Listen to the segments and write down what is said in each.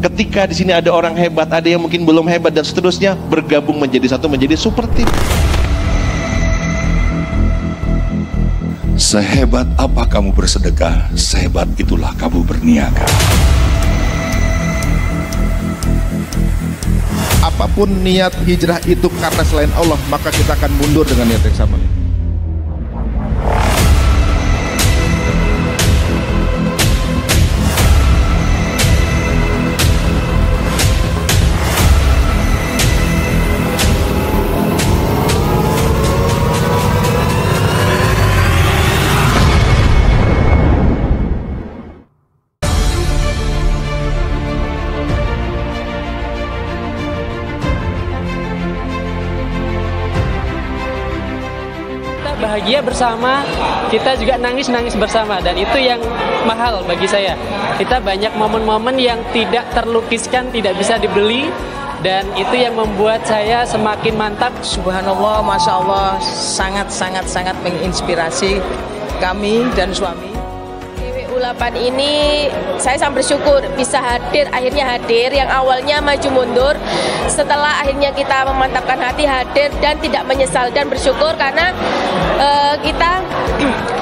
Ketika di sini ada orang hebat, ada yang mungkin belum hebat dan seterusnya, bergabung menjadi satu, menjadi super team. Sehebat apa kamu bersedekah, sehebat itulah kamu berniaga. Apapun niat hijrah itu karena selain Allah, maka kita akan mundur dengan niat yang sama. Bahagia bersama, kita juga nangis-nangis bersama, dan itu yang mahal bagi saya. Kita banyak momen-momen yang tidak terlukiskan, tidak bisa dibeli, dan itu yang membuat saya semakin mantap. Subhanallah, Masya Allah, sangat menginspirasi kami dan suami. GWU8 ini saya sangat bersyukur bisa akhirnya hadir, yang awalnya maju mundur, setelah akhirnya kita memantapkan hati hadir dan tidak menyesal, dan bersyukur karena kita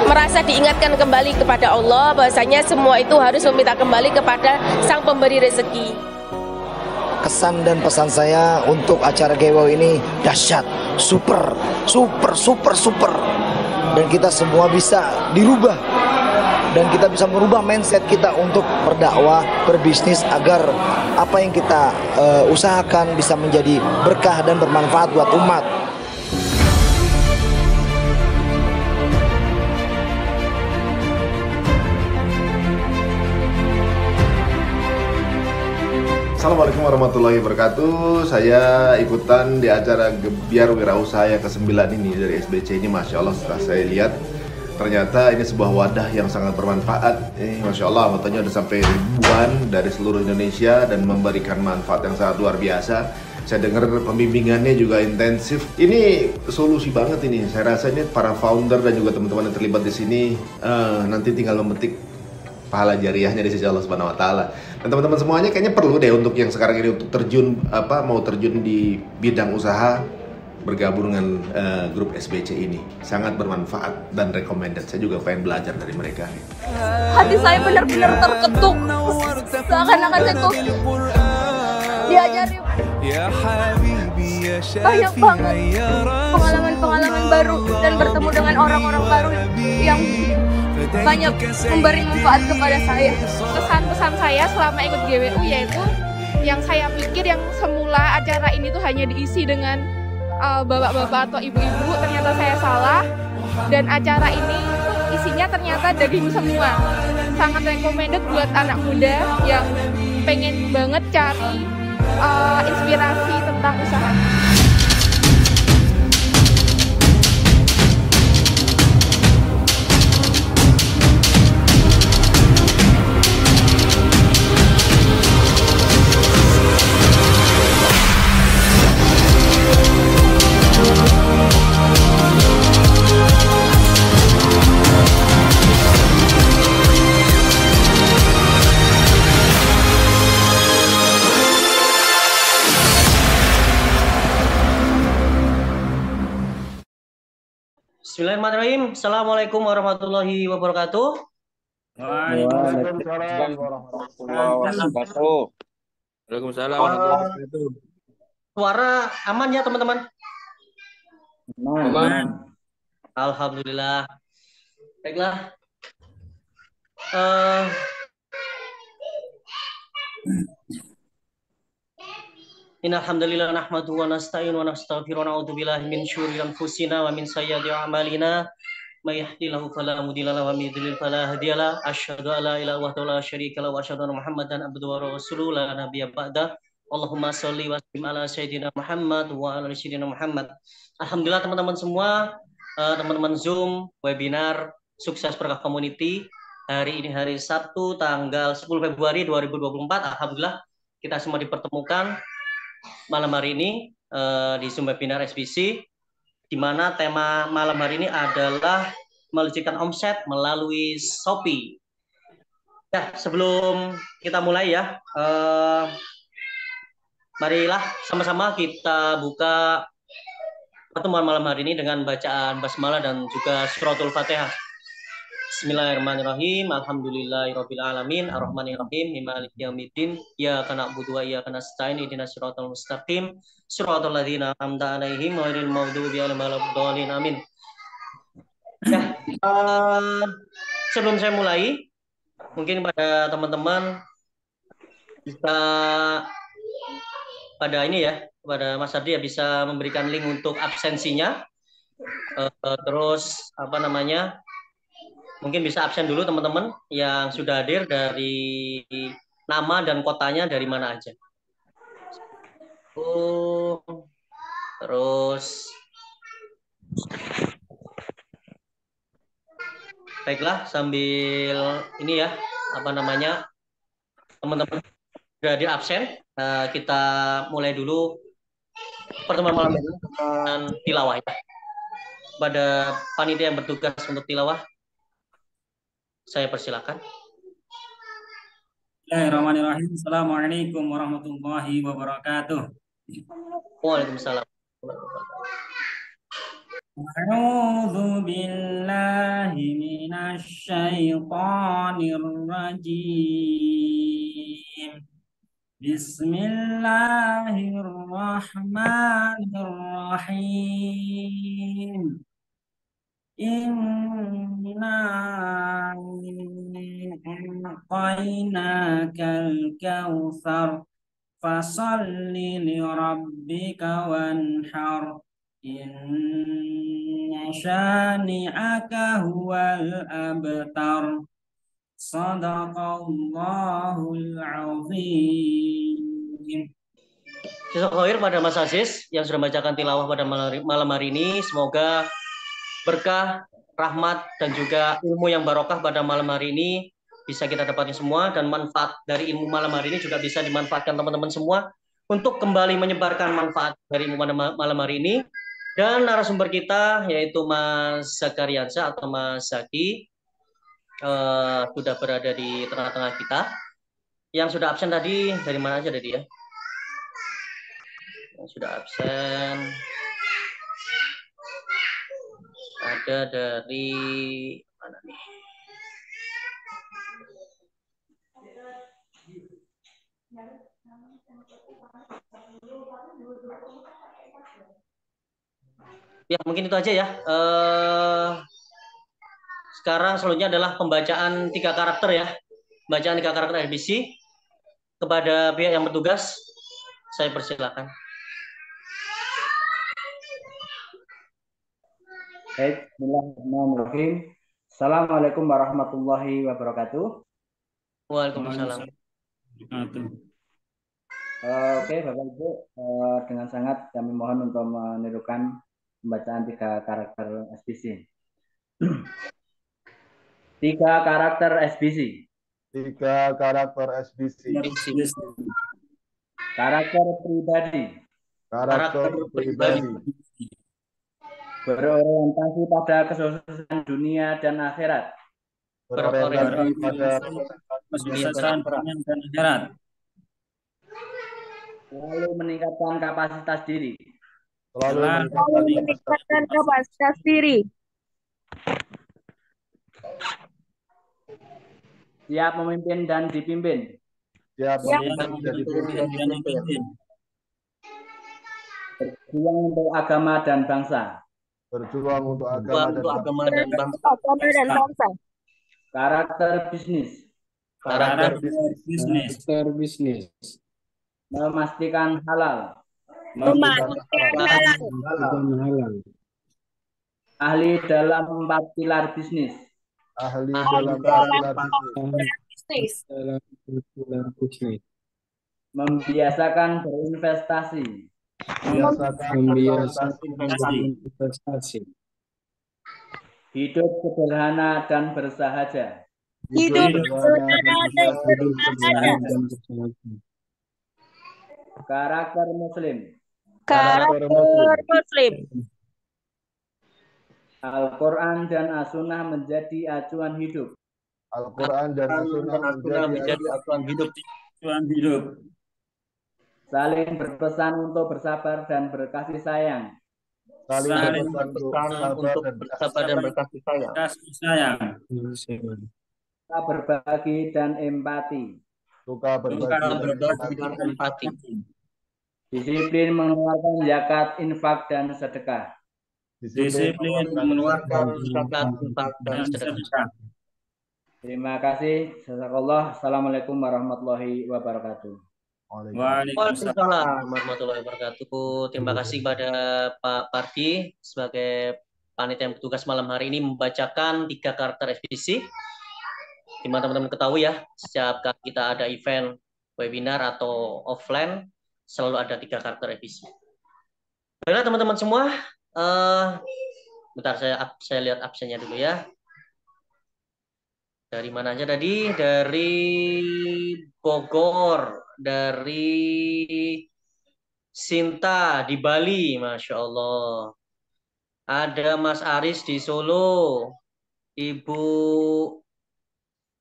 merasa diingatkan kembali kepada Allah bahwasanya semua itu harus meminta kembali kepada Sang Pemberi rezeki. Kesan dan pesan saya untuk acara GWU ini dahsyat, super, dan kita semua bisa dirubah. Dan kita bisa merubah mindset kita untuk berdakwah, berbisnis, agar apa yang kita usahakan bisa menjadi berkah dan bermanfaat buat umat. Assalamualaikum warahmatullahi wabarakatuh. Saya ikutan di acara Gebyar Wirausaha yang ke-9 ini dari SBC ini. Masya Allah, setelah saya lihat ternyata ini sebuah wadah yang sangat bermanfaat. Masya Allah, anggotanya udah sampai ribuan dari seluruh Indonesia dan memberikan manfaat yang sangat luar biasa. Saya dengar pembimbingannya juga intensif. Ini solusi banget ini. Saya rasa ini para founder dan juga teman-teman yang terlibat di sini nanti tinggal memetik pahala jariahnya di sisi Allah Subhanahu wa taala. Dan teman-teman semuanya kayaknya perlu deh untuk yang sekarang ini untuk mau terjun di bidang usaha, bergabung dengan grup SBC ini. Sangat bermanfaat dan recommended. Saya juga pengen belajar dari mereka. Hati saya benar-benar terketuk, seakan-akan saya tuh diajari banyak banget pengalaman-pengalaman baru dan bertemu dengan orang-orang baru yang banyak memberi manfaat kepada saya. Pesan-pesan saya selama ikut GWU yaitu yang saya pikir yang semula acara ini tuh hanya diisi dengan bapak-bapak atau ibu-ibu, ternyata saya salah, dan acara ini isinya ternyata daging semua. Sangat recommended buat anak muda yang pengen banget cari inspirasi tentang usaha. Bismillahirrahmanirrahim. Assalamualaikum warahmatullahi wabarakatuh. Waalaikumsalam warahmatullahi wabarakatuh. Waalaikumsalam warahmatullahi wabarakatuh. Suara aman ya teman-teman? Aman. Alhamdulillah. Baiklah. Innal hamdalillah nahmaduhu wa nasta'inu wa nastaghfiru wa na'udzu billahi min syururi anfusina wa min sayyiati a'malina. May yahdihillahu fala mudilla lahu wa may yudlil fala hadiyalah. Asyhadu an la ilaha illallah wa syarika lahu wa asyhadu anna Muhammadan abduhu wa rasuluhu la nabiyya ba'dah. Allahumma sholli wa sallim ala sayyidina Muhammad wa ala sayyidina Muhammad. Alhamdulillah teman-teman semua, teman-teman Zoom webinar Sukses Berkah Community. Hari ini hari Sabtu tanggal 10 Februari 2024. Alhamdulillah kita semua dipertemukan malam hari ini di Zoom webinar SBC, di mana tema malam hari ini adalah melejitkan omset melalui Shopee. Ya, sebelum kita mulai ya, marilah sama-sama kita buka pertemuan malam hari ini dengan bacaan basmalah dan juga suratul Fatihah. Bismillahirrahmanirrahim. Alhamdulillahirabbil alamin, arrahmanirrahim, maliki yaumiddin, iyyaka na'budu wa iyyaka nasta'in, ihdinas siratal mustaqim, siratal ladzina an'amta 'alaihim ghairil maghdubi 'alaihim waladdallin. Amin. Ya, sebelum saya mulai, mungkin pada teman-teman bisa pada ini ya, pada Mas Ardi ya bisa memberikan link untuk absensinya. Terus apa namanya? Mungkin bisa absen dulu teman-teman yang sudah hadir dari nama dan kotanya dari mana aja. Terus baiklah, sambil ini ya, apa namanya, teman-teman sudah di absen, kita mulai dulu pertemuan malam ini dengan tilawah ya. Pada panitia yang bertugas untuk tilawah, saya persilakan. Bismillahirrahmanirrahim. Assalamualaikum warahmatullahi wabarakatuh. Waalaikumsalam. A'udzu billahi minasy syaithanir rajim. Bismillahirrahmanirrahim. Inna a'tainakal kautsar fasalli li rabbika wanhar. Inna syani'aka huwal abtar. Sadaqallahul azim. Jazakallahu khair pada Mas Aziz yang sudah membacakan tilawah pada malam hari ini. Semoga berkah, rahmat, dan juga ilmu yang barokah pada malam hari ini bisa kita dapatkan semua, dan manfaat dari ilmu malam hari ini juga bisa dimanfaatkan teman-teman semua untuk kembali menyebarkan manfaat dari ilmu malam hari ini. Dan narasumber kita yaitu Mas Zakariansyah atau Mas Zaki sudah berada di tengah-tengah kita. Yang sudah absen tadi dari mana aja tadi ya? Yang sudah absen ada dari mana nih? Ya, mungkin itu aja ya. Sekarang selanjutnya adalah pembacaan 3 karakter ya. Bacaan 3 karakter SBC. Kepada pihak yang bertugas, saya persilakan. Baik, bismillahirrahmanirrahim. Assalamualaikum warahmatullahi wabarakatuh. Waalaikumsalam. Oke, Bapak Ibu, dengan sangat kami mohon untuk menirukan pembacaan 3 karakter SBC. 3 karakter SBC. 3 karakter SBC. Karakter pribadi. Karakter pribadi. Berorientasi pada kesuksesan dunia dan akhirat. Berorientasi pada kesuksesan dunia dan akhirat. Selalu meningkatkan kapasitas diri. Selalu meningkatkan kapasitas diri. Siap memimpin dan dipimpin. Siap memimpin dan dipimpin. Berjuang untuk agama dan bangsa. Berjuang untuk agama dan bangsa. Karakter bisnis. Karakter bisnis. Memastikan halal. Halal. Ahli dalam 4 pilar bisnis. Ahli dalam 4 pilar bisnis. Membiasakan berinvestasi. Membiasakan investasi. Hidup sederhana dan bersahaja. Hidup sederhana dan bersahaja. Karakter muslim. Karakter muslim. Al-Quran dan As-Sunnah menjadi acuan hidup. Al-Quran dan As-Sunnah menjadi acuan hidup. Tuhan hidup. Saling berpesan untuk bersabar dan berkasih sayang. Saling berpesan untuk bersabar dan berkasih sayang. Kasih sayang. Suka berbagi dan empati. Suka berbagi dan empati. Disiplin mengeluarkan zakat, infak, dan sedekah. Disiplin mengeluarkan zakat, infak, dan sedekah. Terima kasih. Jazakallah. Assalamualaikum warahmatullahi wabarakatuh. Waalaikumsalam warahmatullahi wabarakatuh. Terima kasih kepada Pak Pardi sebagai panitia yang bertugas malam hari ini membacakan 3 karakter ekspedisi. Di mana teman-teman ketahui ya, setiap kali kita ada event webinar atau offline selalu ada 3 karakter ekspedisi. Baiklah teman-teman semua, bentar saya lihat absennya dulu ya. Dari mana aja tadi? Dari Bogor, dari Sinta di Bali, Masya Allah. Ada Mas Aris di Solo, Ibu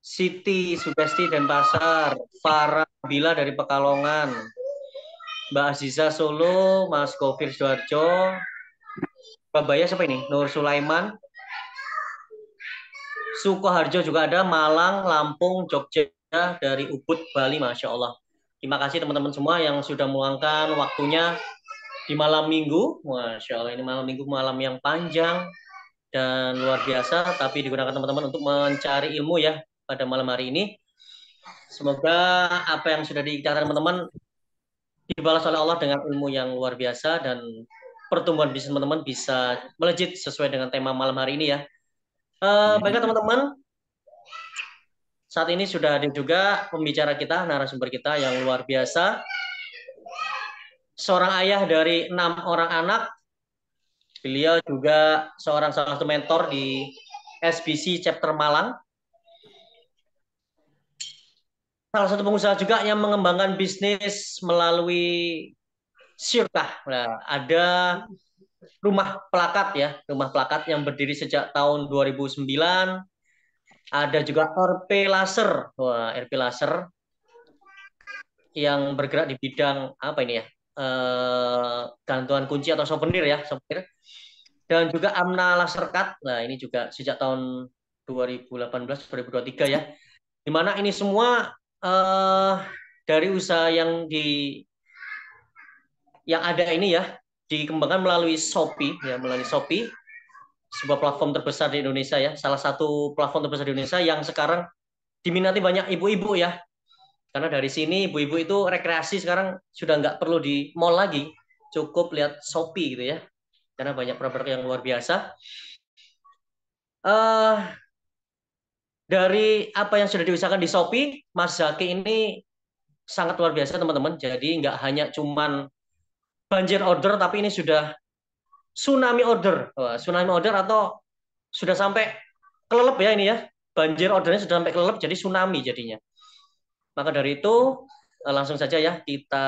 Siti Sugesti Denpasar, Farah Bila dari Pekalongan, Mbak Aziza Solo, Mas Gofir Sidoarjo, Surabaya siapa ini? Nur Sulaiman, Sukoharjo juga ada, Malang, Lampung, Jogja, dari Ubud, Bali, Masya Allah. Terima kasih teman-teman semua yang sudah meluangkan waktunya di malam minggu. Masya Allah, ini malam minggu, malam yang panjang dan luar biasa, tapi digunakan teman-teman untuk mencari ilmu ya pada malam hari ini. Semoga apa yang sudah diikhtiarkan teman-teman dibalas oleh Allah dengan ilmu yang luar biasa dan pertumbuhan bisnis teman-teman bisa melejit sesuai dengan tema malam hari ini ya. Baiklah teman-teman, saat ini sudah ada juga pembicara kita, narasumber kita yang luar biasa. Seorang ayah dari 6 orang anak. Beliau juga salah satu mentor di SBC Chapter Malang. Salah satu pengusaha juga yang mengembangkan bisnis melalui syirkah. Nah, ada rumah plakat ya, rumah plakat yang berdiri sejak tahun 2009. Ada juga RP Laser. Wah, RP Laser yang bergerak di bidang apa ini ya? Gantungan kunci atau souvenir ya, souvenir. Dan juga Amna Laser Cut. Nah, ini juga sejak tahun 2018-2023 ya. Di mana ini semua dari usaha yang ada ini ya, dikembangkan melalui Shopee ya, melalui Shopee, sebuah platform terbesar di Indonesia ya, salah satu platform terbesar di Indonesia yang sekarang diminati banyak ibu-ibu ya, karena dari sini ibu-ibu itu rekreasi sekarang sudah nggak perlu di mall lagi, cukup lihat Shopee gitu ya, karena banyak produk yang luar biasa. Dari apa yang sudah diusahakan di Shopee, Mas Zaki ini sangat luar biasa teman-teman, jadi nggak hanya cuman banjir order, tapi ini sudah tsunami order. Wah, tsunami order atau sudah sampai kelelep ya ini ya. Banjir ordernya sudah sampai kelelep, jadi tsunami jadinya. Maka dari itu, langsung saja ya kita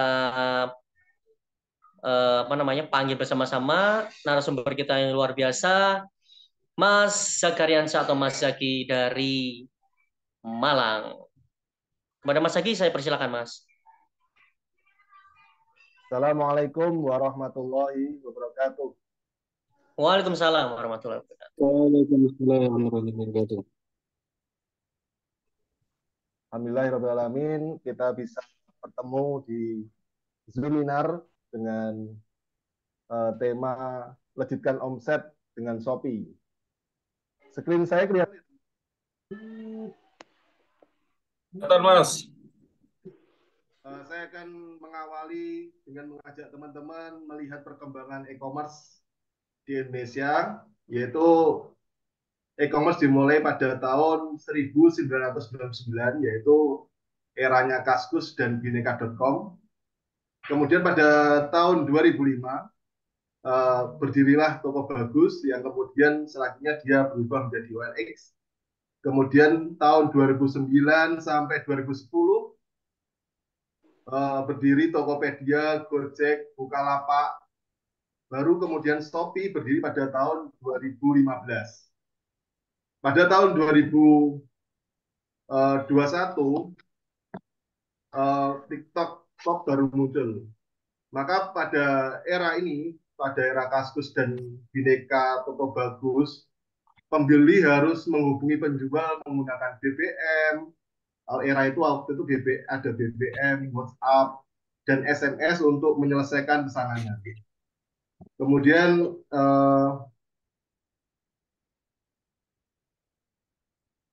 panggil bersama-sama narasumber kita yang luar biasa, Mas Zakariansyah atau Mas Zaki dari Malang. Kepada Mas Zaki, saya persilakan Mas. Assalamualaikum warahmatullahi wabarakatuh. Waalaikumsalam warahmatullahi wabarakatuh. Waalaikumsalam warahmatullahi wabarakatuh. Alhamdulillahirrahmanirrahim, kita bisa bertemu di seminar dengan tema Legitkan Omset dengan Shopee. Screen saya kelihatan? Betul, Mas. Saya akan mengawali dengan mengajak teman-teman melihat perkembangan e-commerce di Indonesia, yaitu e-commerce dimulai pada tahun 1999, yaitu eranya Kaskus dan Bineka.com. Kemudian pada tahun 2005 berdirilah Toko Bagus, yang kemudian selanjutnya dia berubah menjadi OLX. Kemudian tahun 2009 sampai 2010 berdiri Tokopedia, Gojek, Bukalapak. Baru kemudian Shopee berdiri pada tahun 2015. Pada tahun 2015 21 TikTok Shop baru muncul. Maka pada era ini, pada era Kaskus dan Bineka Toko Bagus, pembeli harus menghubungi penjual menggunakan BBM. Era itu waktu itu ada BBM, WhatsApp, dan SMS untuk menyelesaikan pesanannya. Kemudian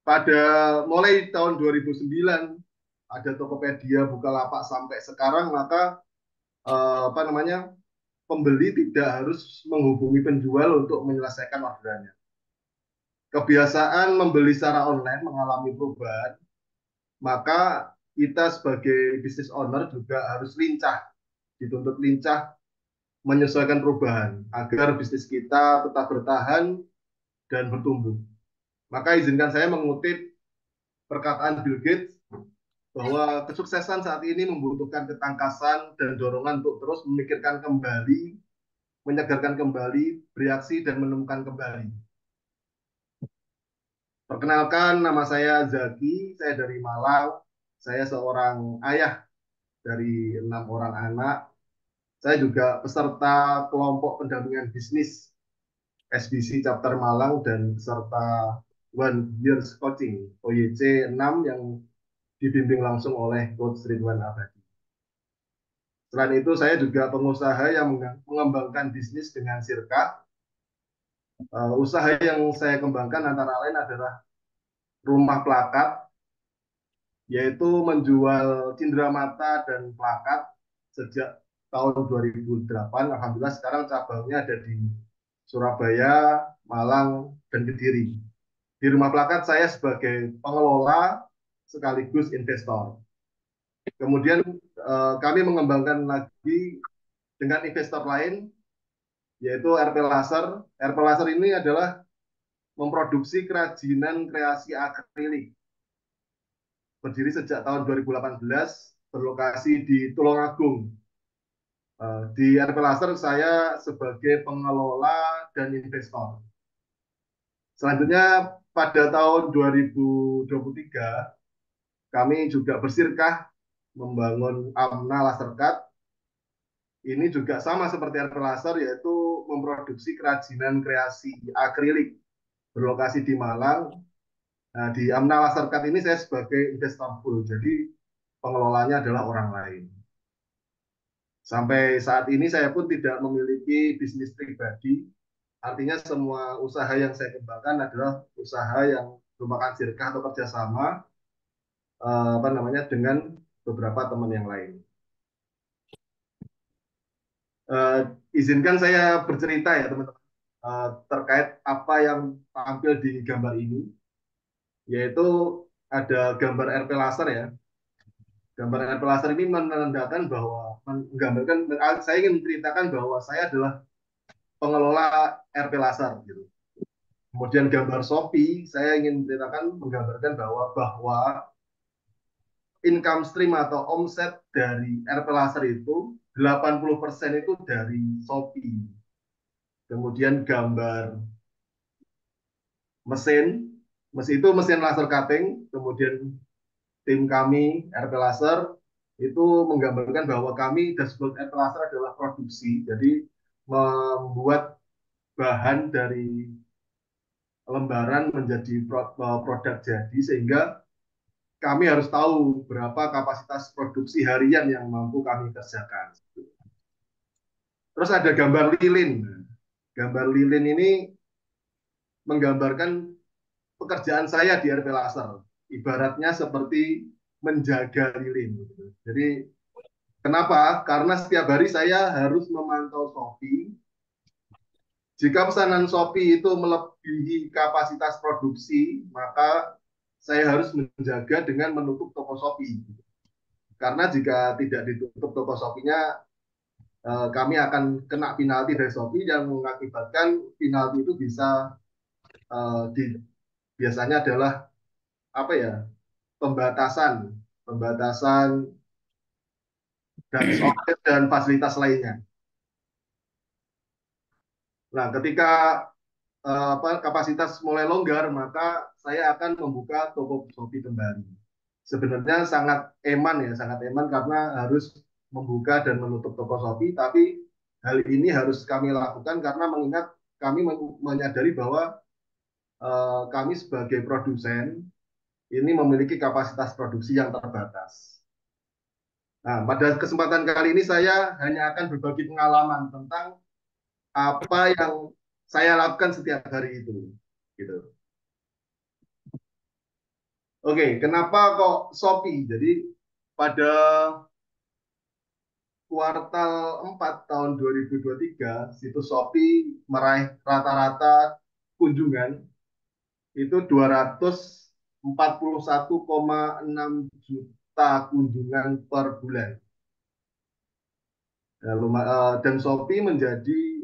pada mulai tahun 2009 ada Tokopedia, Bukalapak sampai sekarang, maka pembeli tidak harus menghubungi penjual untuk menyelesaikan orderannya. Kebiasaan membeli secara online mengalami perubahan, maka kita sebagai business owner juga harus lincah, dituntut lincah menyesuaikan perubahan agar bisnis kita tetap bertahan dan bertumbuh. Maka izinkan saya mengutip perkataan Bill Gates bahwa kesuksesan saat ini membutuhkan ketangkasan dan dorongan untuk terus memikirkan kembali, menyegarkan kembali, bereaksi, dan menemukan kembali. Perkenalkan, nama saya Zaki, saya dari Malang. Saya seorang ayah dari 6 orang anak. Saya juga peserta kelompok pendampingan bisnis SBC Chapter Malang dan peserta One Years Coaching OYC 6 yang dibimbing langsung oleh Coach Ridwan Abadi. Selain itu, saya juga pengusaha yang mengembangkan bisnis dengan Sirka. Usaha yang saya kembangkan antara lain adalah rumah plakat, yaitu menjual cindera mata dan plakat sejak tahun 2008. Alhamdulillah sekarang cabangnya ada di Surabaya, Malang, dan Kediri. Di rumah plakat saya sebagai pengelola sekaligus investor. Kemudian kami mengembangkan lagi dengan investor lain, yaitu RP Laser. RP Laser ini adalah memproduksi kerajinan kreasi akrilik. Berdiri sejak tahun 2018, berlokasi di Tulungagung. Di RP Laser saya sebagai pengelola dan investor. Selanjutnya pada tahun 2023 kami juga bersirkah membangun Amna Laser Cut. Ini juga sama seperti RP Laser, yaitu memproduksi kerajinan kreasi akrilik, berlokasi di Malang. Nah, di Amna Laser Cut ini saya sebagai investor full, jadi pengelolanya adalah orang lain. Sampai saat ini saya pun tidak memiliki bisnis pribadi, artinya semua usaha yang saya kembangkan adalah usaha yang merupakan sirkah atau kerjasama dengan beberapa teman yang lain. Izinkan saya bercerita ya teman-teman terkait apa yang tampil di gambar ini, yaitu ada gambar RP Laser ya. Gambar RP Laser ini menandakan bahwa saya ingin menceritakan bahwa saya adalah pengelola RP Laser gitu. Kemudian gambar Shopee, saya ingin menggambarkan bahwa income stream atau omset dari RP Laser itu 80% itu dari Shopee. Kemudian gambar mesin itu mesin laser cutting. Kemudian tim kami RP Laser itu menggambarkan bahwa kami dashboard RP Laser adalah produksi. Jadi membuat bahan dari lembaran menjadi produk jadi, sehingga kami harus tahu berapa kapasitas produksi harian yang mampu kami kerjakan. Terus ada gambar lilin. Gambar lilin ini menggambarkan pekerjaan saya di RP Laser. Ibaratnya seperti menjaga lilin. Jadi kenapa? Karena setiap hari saya harus memantau Shopee. Jika pesanan Shopee itu melebihi kapasitas produksi, maka saya harus menjaga dengan menutup toko Shopee. Karena jika tidak ditutup toko Shopee-nya, kami akan kena penalti dari Shopee yang mengakibatkan penalti itu bisa biasanya adalah pembatasan dan fasilitas lainnya. Nah, ketika kapasitas mulai longgar, maka saya akan membuka toko Shopee kembali. sebenarnya sangat eman ya, sangat eman karena harus membuka dan menutup toko Shopee, tapi hal ini harus kami lakukan karena mengingat kami menyadari bahwa kami sebagai produsen ini memiliki kapasitas produksi yang terbatas. Nah, pada kesempatan kali ini saya hanya akan berbagi pengalaman tentang apa yang saya lakukan setiap hari itu. Gitu. Oke, kenapa kok Shopee? Jadi pada kuartal 4 tahun 2023, situs Shopee meraih rata-rata kunjungan itu 241,6 juta kunjungan per bulan. Dan Shopee menjadi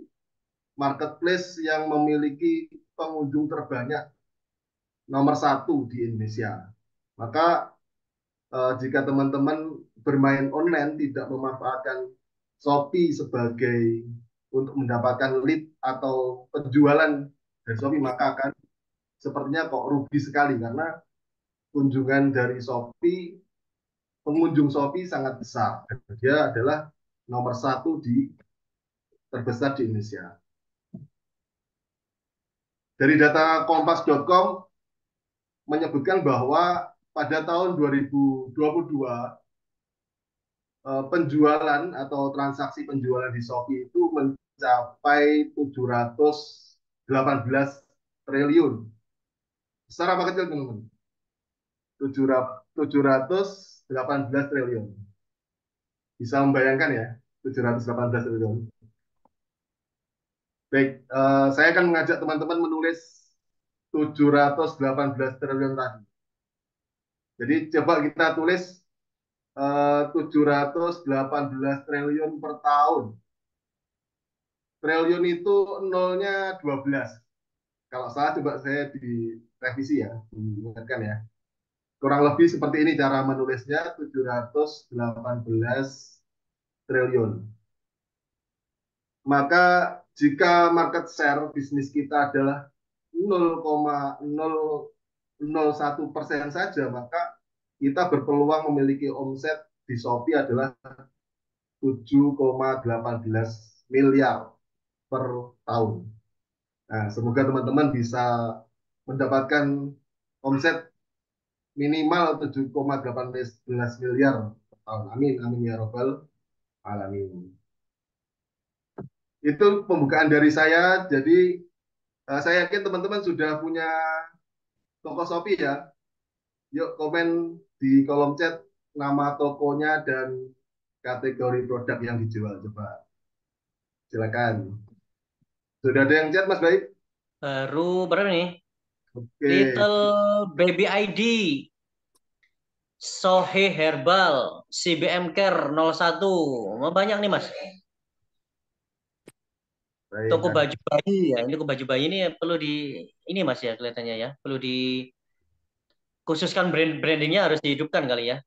marketplace yang memiliki pengunjung terbanyak nomor 1 di Indonesia. Maka jika teman-teman bermain online tidak memanfaatkan Shopee sebagai untuk mendapatkan lead atau penjualan dari Shopee, maka akan sepertinya kok rugi sekali karena kunjungan dari Shopee, pengunjung Shopee sangat besar. Dia adalah nomor 1 terbesar di Indonesia. Dari data kompas.com menyebutkan bahwa pada tahun 2022 penjualan atau transaksi penjualan di Shopee itu mencapai 718 triliun. Besar apa kecil, teman-teman? 718 triliun. Bisa membayangkan ya, 718 triliun. Baik, saya akan mengajak teman-teman menulis 718 triliun tadi. Jadi coba kita tulis 718 triliun per tahun. Triliun itu nolnya 12. Kalau salah coba saya direvisi ya, diingatkan ya. Kurang lebih seperti ini cara menulisnya, 718 triliun. Maka jika market share bisnis kita adalah 0,001% saja, maka kita berpeluang memiliki omset di Shopee adalah 7,18 miliar per tahun. Nah, semoga teman-teman bisa mendapatkan omset minimal 7,18 miliar per tahun. Amin, amin ya robbal alamin. Itu pembukaan dari saya. Jadi saya yakin teman-teman sudah punya toko Shopee ya. Yuk komen di kolom chat nama tokonya dan kategori produk yang dijual. Coba silakan. Sudah ada yang chat, Mas Baik? Baru berapa nih? Oke. Little Baby ID, Sohe Herbal, CBM Care 01. Mau banyak nih, Mas. Baik, Toko baju bayi ya. Ini toko baju bayi ini perlu ini Mas ya kelihatannya ya. Perlu khususkan brandingnya harus dihidupkan kali ya.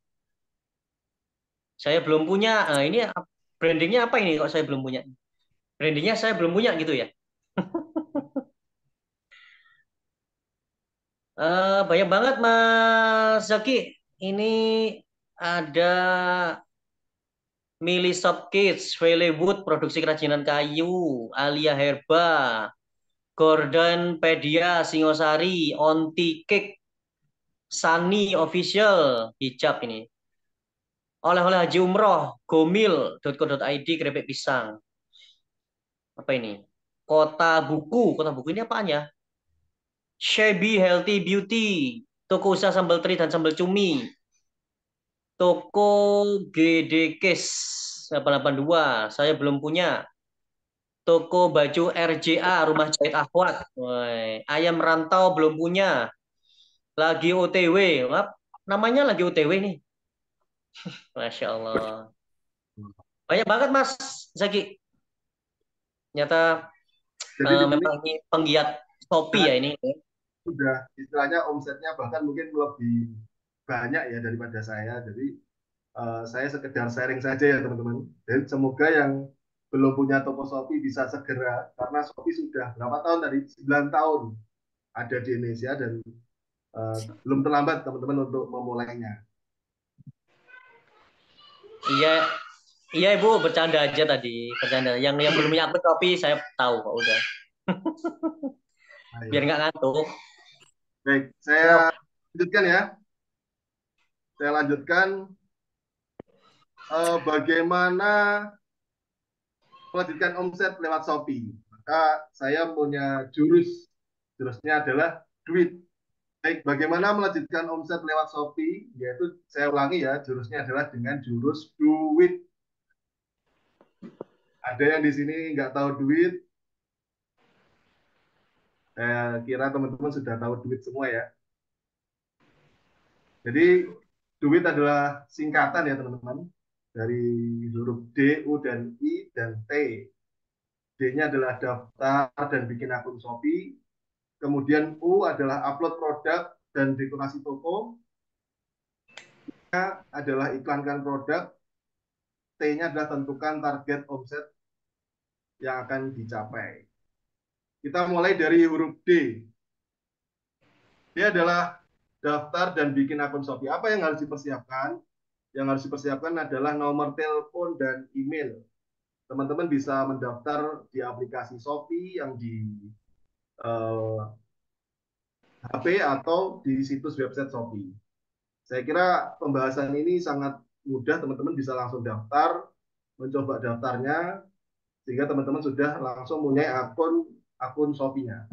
Saya belum punya. Ini brandingnya apa ini kok saya belum punya? Brandingnya saya belum punya gitu ya. Banyak banget Mas Zaki. Ini ada Mili Shop Kids, Hollywood, produksi kerajinan kayu, Alia Herba, Gordon Pedia, Singosari, Onti Cake, Sunny Official, hijab ini. Oleh-oleh Haji Umroh, gomil.co.id, keripik pisang. Apa ini? Kota Buku ini apaan ya? Shabby Healthy Beauty, toko usaha sambal teri dan sambal cumi. Toko GD Case 882, saya belum punya. Toko baju RJA, Rumah Jahit Ahwat. Ayam Rantau belum punya. Lagi OTW. Namanya lagi OTW nih. Masya Allah. Banyak banget Mas Zaki. Ternyata memang ini penggiat Shopee ya ini. Sudah istilahnya omsetnya bahkan mungkin lebih banyak ya daripada saya. Jadi saya sekedar sharing saja ya teman-teman. Dan semoga yang belum punya toko Shopee bisa segera, karena Shopee sudah berapa tahun tadi? 9 tahun ada di Indonesia dan belum terlambat teman-teman untuk memulainya. Iya, iya Ibu bercanda aja tadi, bercanda. Yang belum punya akun Shopee saya tahu kok udah. Biar nggak ngantuk. Baik, saya lanjutkan ya. Saya lanjutkan bagaimana melanjutkan omset lewat Shopee. Maka saya punya jurusnya adalah duit. Baik, bagaimana melanjutkan omset lewat Shopee? Yaitu saya ulangi ya, jurusnya adalah dengan jurus duit. Ada yang di sini nggak tahu duit? Saya kira teman-teman sudah tahu duit semua ya. Jadi duit adalah singkatan ya teman-teman, dari huruf D, U, dan I, dan T. D-nya adalah daftar dan bikin akun Shopee. Kemudian U adalah upload produk dan dekorasi toko. A adalah iklankan produk. T-nya adalah tentukan target omset yang akan dicapai. Kita mulai dari huruf D. D adalah daftar dan bikin akun Shopee. Apa yang harus dipersiapkan? Yang harus dipersiapkan adalah nomor telepon dan email. Teman-teman bisa mendaftar di aplikasi Shopee yang di HP atau di situs website Shopee. Saya kira pembahasan ini sangat mudah, teman-teman bisa langsung daftar, mencoba daftarnya, sehingga teman-teman sudah langsung punya akun Shopee-nya.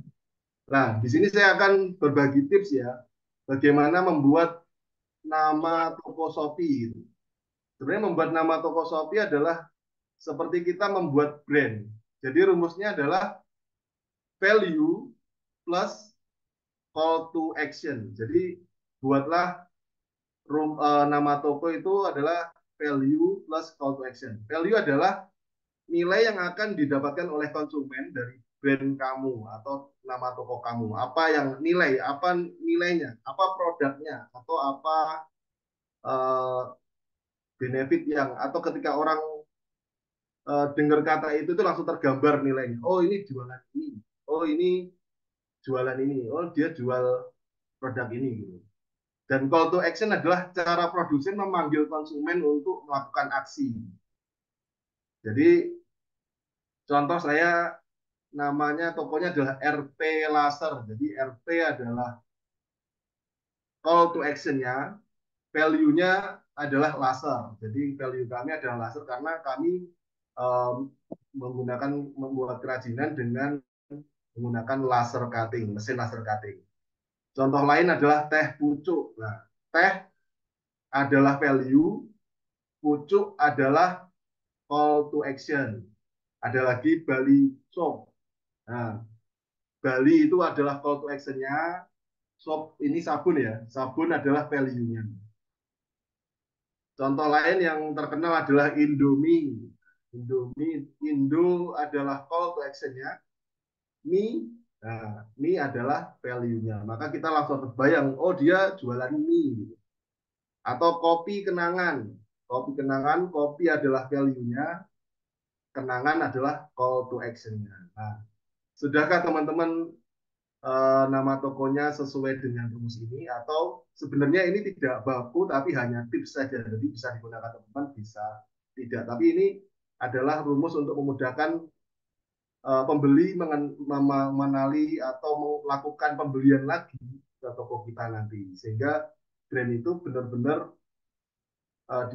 Nah, di sini saya akan berbagi tips ya, bagaimana membuat nama toko Shopee. Sebenarnya membuat nama toko Shopee adalah seperti kita membuat brand. Jadi rumusnya adalah value plus call to action. Jadi buatlah nama toko itu adalah value plus call to action. Value adalah nilai yang akan didapatkan oleh konsumen dari brand kamu atau nama toko kamu. Apa yang nilai, apa nilainya, apa produknya, atau apa benefit yang, atau ketika orang dengar kata itu langsung tergambar nilainya. Oh ini jualan ini, oh ini jualan ini, oh dia jual produk ini gitu. Dan call to action adalah cara produsen memanggil konsumen untuk melakukan aksi. Jadi contoh saya namanya tokonya adalah RP Laser. Jadi RP adalah call to action-nya, value-nya adalah laser. Jadi value kami adalah laser karena kami membuat kerajinan dengan menggunakan laser cutting, mesin laser cutting. Contoh lain adalah teh pucuk. Nah, teh adalah value, pucuk adalah call to action. Ada lagi Bali Shop. Nah, Bali itu adalah call to action-nya. Shop ini sabun ya. Sabun adalah value-nya. Contoh lain yang terkenal adalah Indomie. Indomie, Indo adalah call to action-nya. Mie, nah, mie adalah value-nya. Maka kita langsung terbayang, oh dia jualan mie. Atau kopi kenangan. Kopi kenangan, kopi adalah value-nya. Kenangan adalah call to action-nya. Nah, sudahkah teman-teman nama tokonya sesuai dengan rumus ini? Atau sebenarnya ini tidak baku, tapi hanya tips saja. Jadi bisa digunakan teman-teman, bisa tidak. Tapi ini adalah rumus untuk memudahkan pembeli mengenali atau melakukan pembelian lagi ke toko kita nanti, sehingga brand itu benar-benar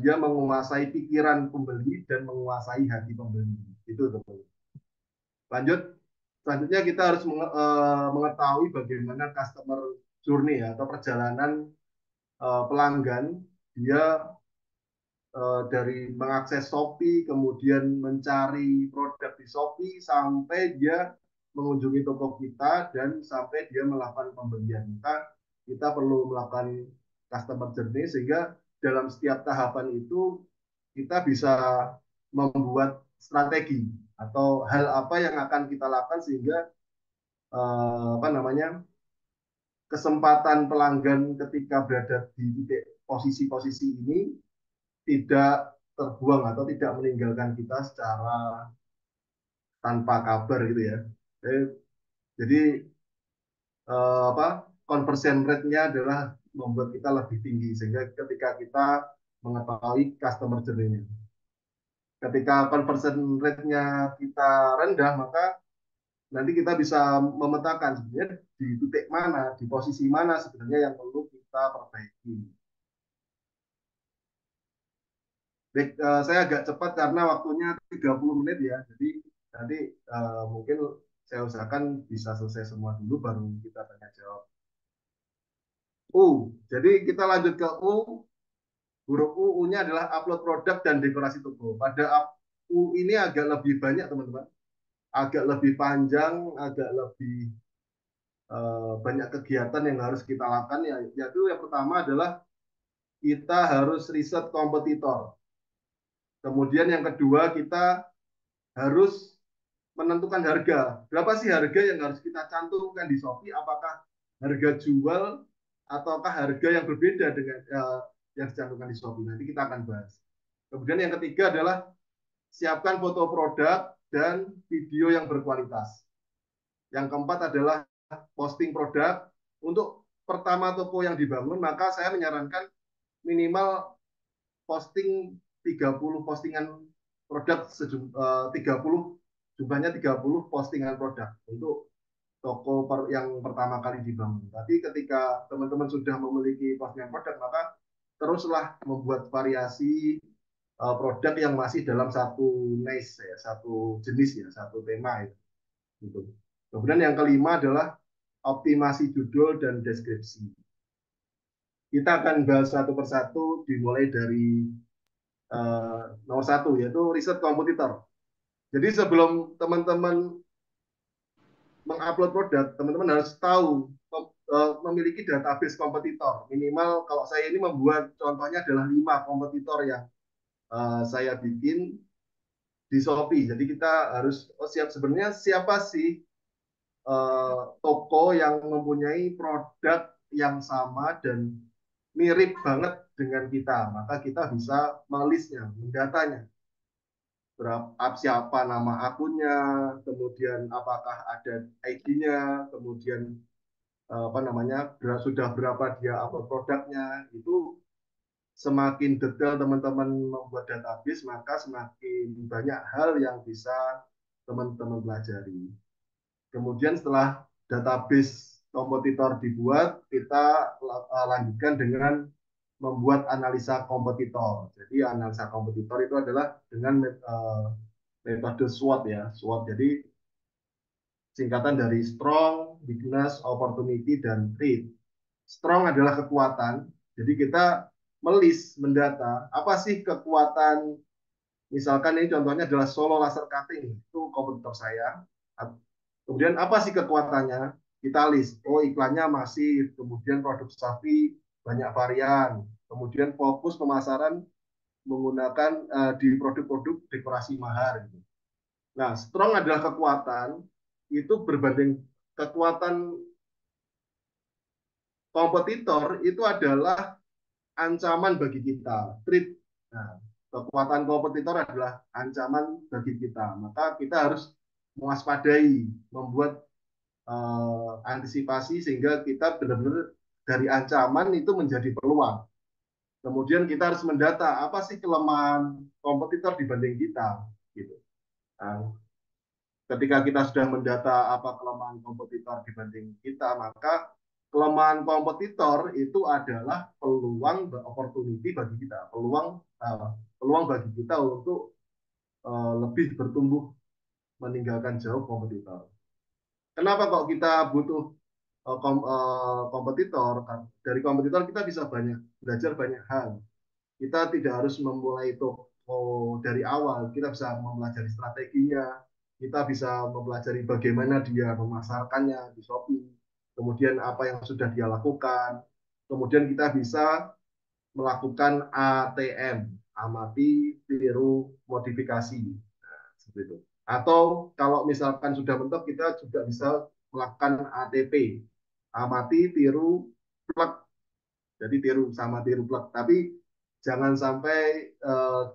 dia menguasai pikiran pembeli dan menguasai hati pembeli. Itu teman. Selanjutnya kita harus mengetahui bagaimana customer journey atau perjalanan pelanggan dia dari mengakses Shopee, kemudian mencari produk di Shopee, sampai dia mengunjungi toko kita, dan sampai dia melakukan pembelian. Maka kita perlu melakukan customer journey, sehingga dalam setiap tahapan itu kita bisa membuat strategi atau hal apa yang akan kita lakukan sehingga kesempatan pelanggan ketika berada di titik posisi-posisi ini tidak terbuang atau tidak meninggalkan kita secara tanpa kabar gitu ya. Jadi conversion rate-nya adalah membuat kita lebih tinggi, sehingga ketika kita mengetahui customer journey-nya. Ketika conversion rate-nya kita rendah, maka nanti kita bisa memetakan sebenarnya di titik mana, di posisi mana sebenarnya yang perlu kita perbaiki. Baik, saya agak cepat karena waktunya 30 menit ya. Jadi nanti mungkin saya usahakan bisa selesai semua dulu baru kita tanya jawab. Jadi kita lanjut ke U. Huruf U-nya adalah upload produk dan dekorasi toko. Pada U ini agak lebih banyak teman-teman. Agak lebih panjang, agak lebih banyak kegiatan yang harus kita lakukan. Yaitu yang pertama adalah kita harus riset kompetitor. Kemudian yang kedua kita harus menentukan harga. Berapa sih harga yang harus kita cantumkan di Shopee? Apakah harga jual ataukah harga yang berbeda dengan yang dicantumkan di Shopee? Nanti kita akan bahas. Kemudian yang ketiga adalah siapkan foto produk dan video yang berkualitas. Yang keempat adalah posting produk. Untuk pertama toko yang dibangun, maka saya menyarankan minimal posting 30 postingan produk 30 jumlahnya 30 postingan produk untuk toko yang pertama kali dibangun. Tapi ketika teman-teman sudah memiliki postingan produk, maka teruslah membuat variasi produk yang masih dalam satu niche ya, satu jenis ya, satu tema itu. Gitu. Kemudian yang kelima adalah optimasi judul dan deskripsi. Kita akan bahas satu persatu dimulai dari nomor satu, yaitu riset kompetitor. Jadi sebelum teman-teman mengupload produk, teman-teman harus tahu memiliki database kompetitor. Minimal kalau saya ini membuat contohnya adalah 5 kompetitor yang saya bikin di Shopee. Jadi kita harus sebenarnya siapa sih toko yang mempunyai produk yang sama dan mirip banget dengan kita, maka kita bisa melistnya, mendatanya. Siapa nama akunnya, kemudian apakah ada ID-nya, kemudian sudah berapa dia upload produknya. Itu semakin detail teman-teman membuat database, maka semakin banyak hal yang bisa teman-teman pelajari. Kemudian setelah database kompetitor dibuat, kita lanjutkan dengan membuat analisa kompetitor. Jadi analisa kompetitor itu adalah dengan metode SWOT ya. SWOT jadi singkatan dari strong, weakness, opportunity, dan threat. Strong adalah kekuatan. Jadi kita mendata apa sih kekuatan. Misalkan ini contohnya adalah Solo Laser Cutting, itu kompetitor saya. Kemudian apa sih kekuatannya? Kita list. Iklannya masif, kemudian produk sapi banyak varian, kemudian fokus pemasaran menggunakan di produk-produk dekorasi mahar. Nah, strong adalah kekuatan, itu berbanding kekuatan kompetitor itu adalah ancaman bagi kita. Nah, kekuatan kompetitor adalah ancaman bagi kita. Maka kita harus mewaspadai, membuat antisipasi sehingga kita benar-benar dari ancaman itu menjadi peluang. Kemudian kita harus mendata apa sih kelemahan kompetitor dibanding kita. Gitu. Nah, ketika kita sudah mendata apa kelemahan kompetitor dibanding kita, maka kelemahan kompetitor itu adalah peluang opportunity bagi kita, peluang bagi kita untuk lebih bertumbuh meninggalkan jauh kompetitor. Kenapa kok kita butuh kompetitor? Dari kompetitor kita bisa belajar banyak hal. Kita tidak harus memulai toko dari awal. Kita bisa mempelajari strateginya. Kita bisa mempelajari bagaimana dia memasarkannya di Shopee. Kemudian apa yang sudah dia lakukan. Kemudian kita bisa melakukan ATM, amati, tiru, modifikasi. Nah, seperti itu. Atau kalau misalkan sudah mentok, kita juga bisa melakukan ATP, amati, tiru, plug. Jadi tiru sama tiru plug. Tapi jangan sampai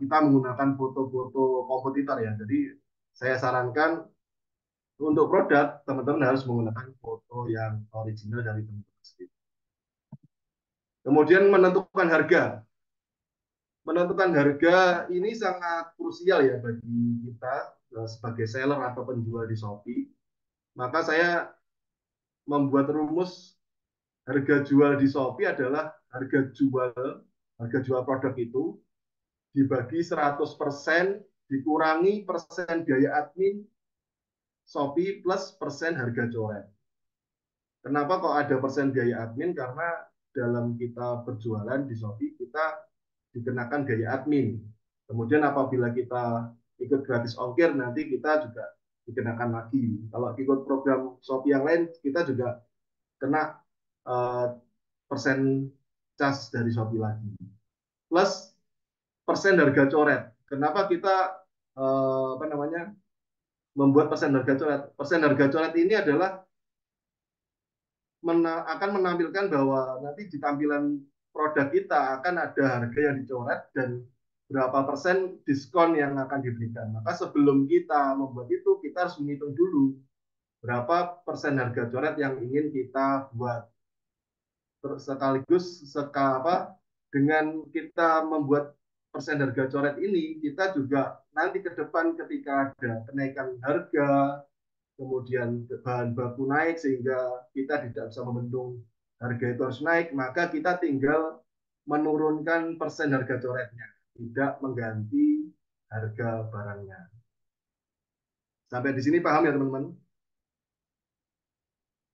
kita menggunakan foto-foto kompetitor ya. Jadi saya sarankan untuk produk, teman-teman harus menggunakan foto yang original dari teman-teman sendiri. Kemudian menentukan harga. menentukan harga ini sangat krusial ya bagi kita sebagai seller atau penjual di Shopee. Maka saya membuat rumus harga jual di Shopee adalah harga jual produk itu dibagi 100% dikurangi persen biaya admin Shopee plus persen harga coret. Kenapa kok ada persen biaya admin? Karena dalam kita berjualan di Shopee kita dikenakan biaya admin. Kemudian apabila kita ikut gratis ongkir nanti kita juga dikenakan lagi. Kalau ikut program Shopee yang lain kita juga kena persen cas dari Shopee lagi. Plus persen harga coret. Kenapa kita membuat persen harga coret? Persen harga coret ini adalah akan menampilkan bahwa nanti di tampilan produk kita akan ada harga yang dicoret dan berapa persen diskon yang akan diberikan. Maka sebelum kita membuat itu, kita harus menghitung dulu berapa persen harga coret yang ingin kita buat. Sekaligus dengan kita membuat persen harga coret ini, kita juga nanti ke depan ketika ada kenaikan harga, kemudian bahan baku naik sehingga kita tidak bisa membendung harga itu harus naik, maka kita tinggal menurunkan persen harga coretnya, tidak mengganti harga barangnya. Sampai di sini paham ya teman-teman?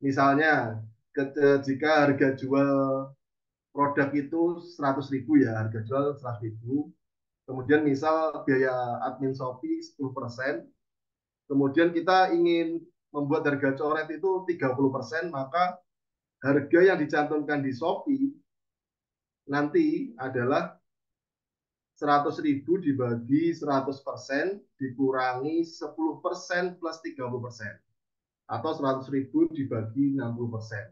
Misalnya jika harga jual produk itu 100.000 ya, harga jual 100.000, kemudian misal biaya admin Shopee 10%, kemudian kita ingin membuat harga coret itu 30%, maka harga yang dicantumkan di Shopee nanti adalah 100.000 dibagi 100% dikurangi 10% plus 30%. Atau 100.000 dibagi 60%.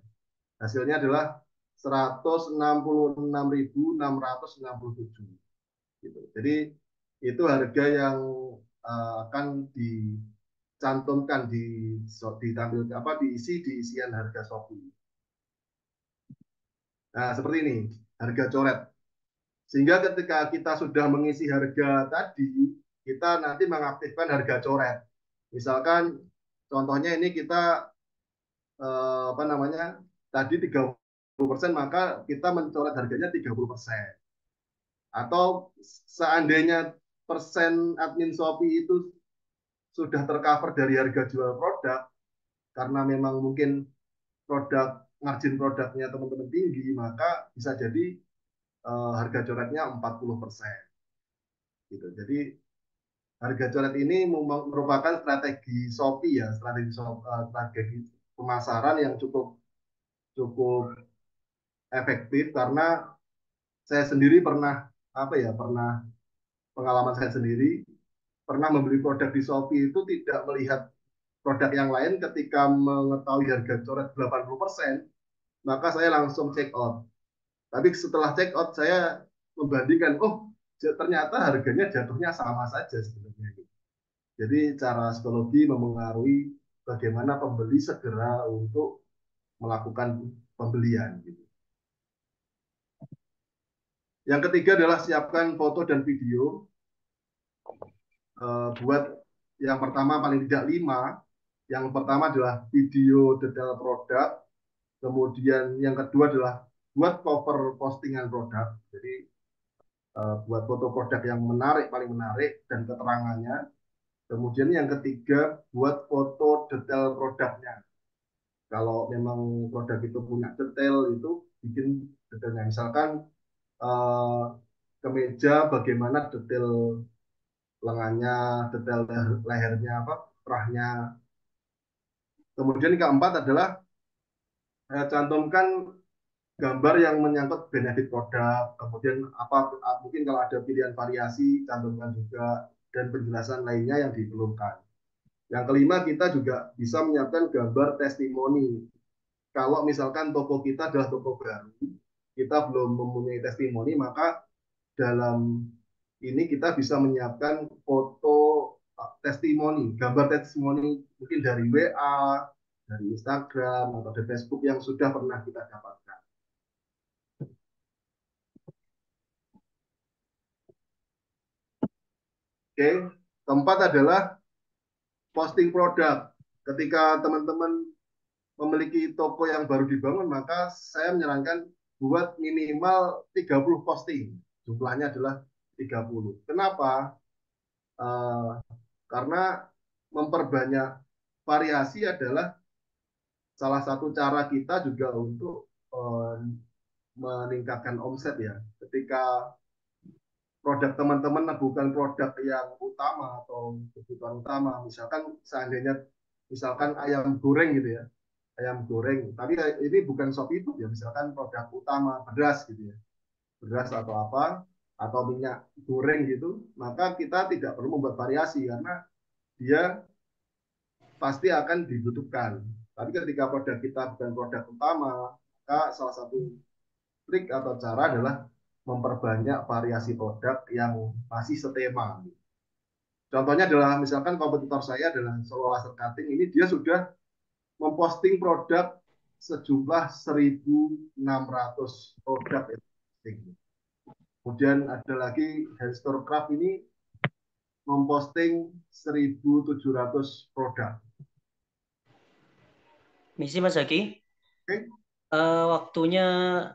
Hasilnya adalah 166.667. Gitu. Jadi itu harga yang akan dicantumkan diisi di isian harga Shopee. Nah, seperti ini, harga coret. Sehingga ketika kita sudah mengisi harga tadi, kita nanti mengaktifkan harga coret. Misalkan contohnya ini kita tadi 30%, maka kita mencoret harganya 30%. Atau seandainya persen admin Shopee itu sudah tercover dari harga jual produk, karena memang mungkin margin produknya teman-teman tinggi, maka bisa jadi harga coretnya 40%. Gitu. Jadi harga coret ini merupakan strategi Shopee ya, strategi pemasaran yang cukup efektif, karena saya sendiri pernah pengalaman saya sendiri pernah membeli produk di Shopee itu tidak melihat produk yang lain. Ketika mengetahui harga coret 80%, maka saya langsung check out. Tapi setelah check out saya membandingkan, ternyata harganya jatuhnya sama saja sebenarnya. Jadi cara psikologi mempengaruhi bagaimana pembeli segera untuk melakukan pembelian. Yang ketiga adalah siapkan foto dan video. Buat yang pertama paling tidak 5. Yang pertama adalah video detail produk. Kemudian yang kedua adalah buat cover postingan produk. Jadi buat foto produk yang menarik, paling menarik, dan keterangannya. Kemudian yang ketiga, buat foto detail produknya. Kalau memang produk itu punya detail, itu bikin detailnya. Misalkan kemeja, bagaimana detail lengannya, detail lehernya, kerahnya. Kemudian yang keempat adalah cantumkan gambar yang menyangkut benefit produk. Kemudian mungkin kalau ada pilihan variasi, cantumkan juga, dan penjelasan lainnya yang diperlukan. Yang kelima, kita juga bisa menyiapkan gambar testimoni. Kalau misalkan toko kita adalah toko baru, kita belum mempunyai testimoni, maka dalam ini kita bisa menyiapkan foto testimoni, gambar testimoni mungkin dari WA, dari Instagram, atau dari Facebook yang sudah pernah kita dapatkan. Oke. Keempat adalah posting produk. Ketika teman-teman memiliki toko yang baru dibangun, maka saya menyarankan buat minimal 30 posting. Jumlahnya adalah 30. Kenapa? Karena memperbanyak variasi adalah salah satu cara kita juga untuk meningkatkan omset ya. Ketika produk teman-teman bukan produk yang utama atau kebutuhan utama, misalkan seandainya misalkan ayam goreng gitu ya, ayam goreng, tapi ini bukan Shopee itu ya, misalkan produk utama beras gitu ya, beras atau apa, atau minyak goreng gitu, maka kita tidak perlu membuat variasi karena dia pasti akan dibutuhkan. Tapi ketika produk kita bukan produk utama, maka salah satu trik atau cara adalah memperbanyak variasi produk yang masih setema. Contohnya adalah misalkan kompetitor saya adalah Solo Laser Cutting, ini dia sudah memposting produk sejumlah 1.600 produk. Kemudian ada lagi Handstore Craft ini memposting 1.700 produk. Misi Mas Zaki. Oke. Waktunya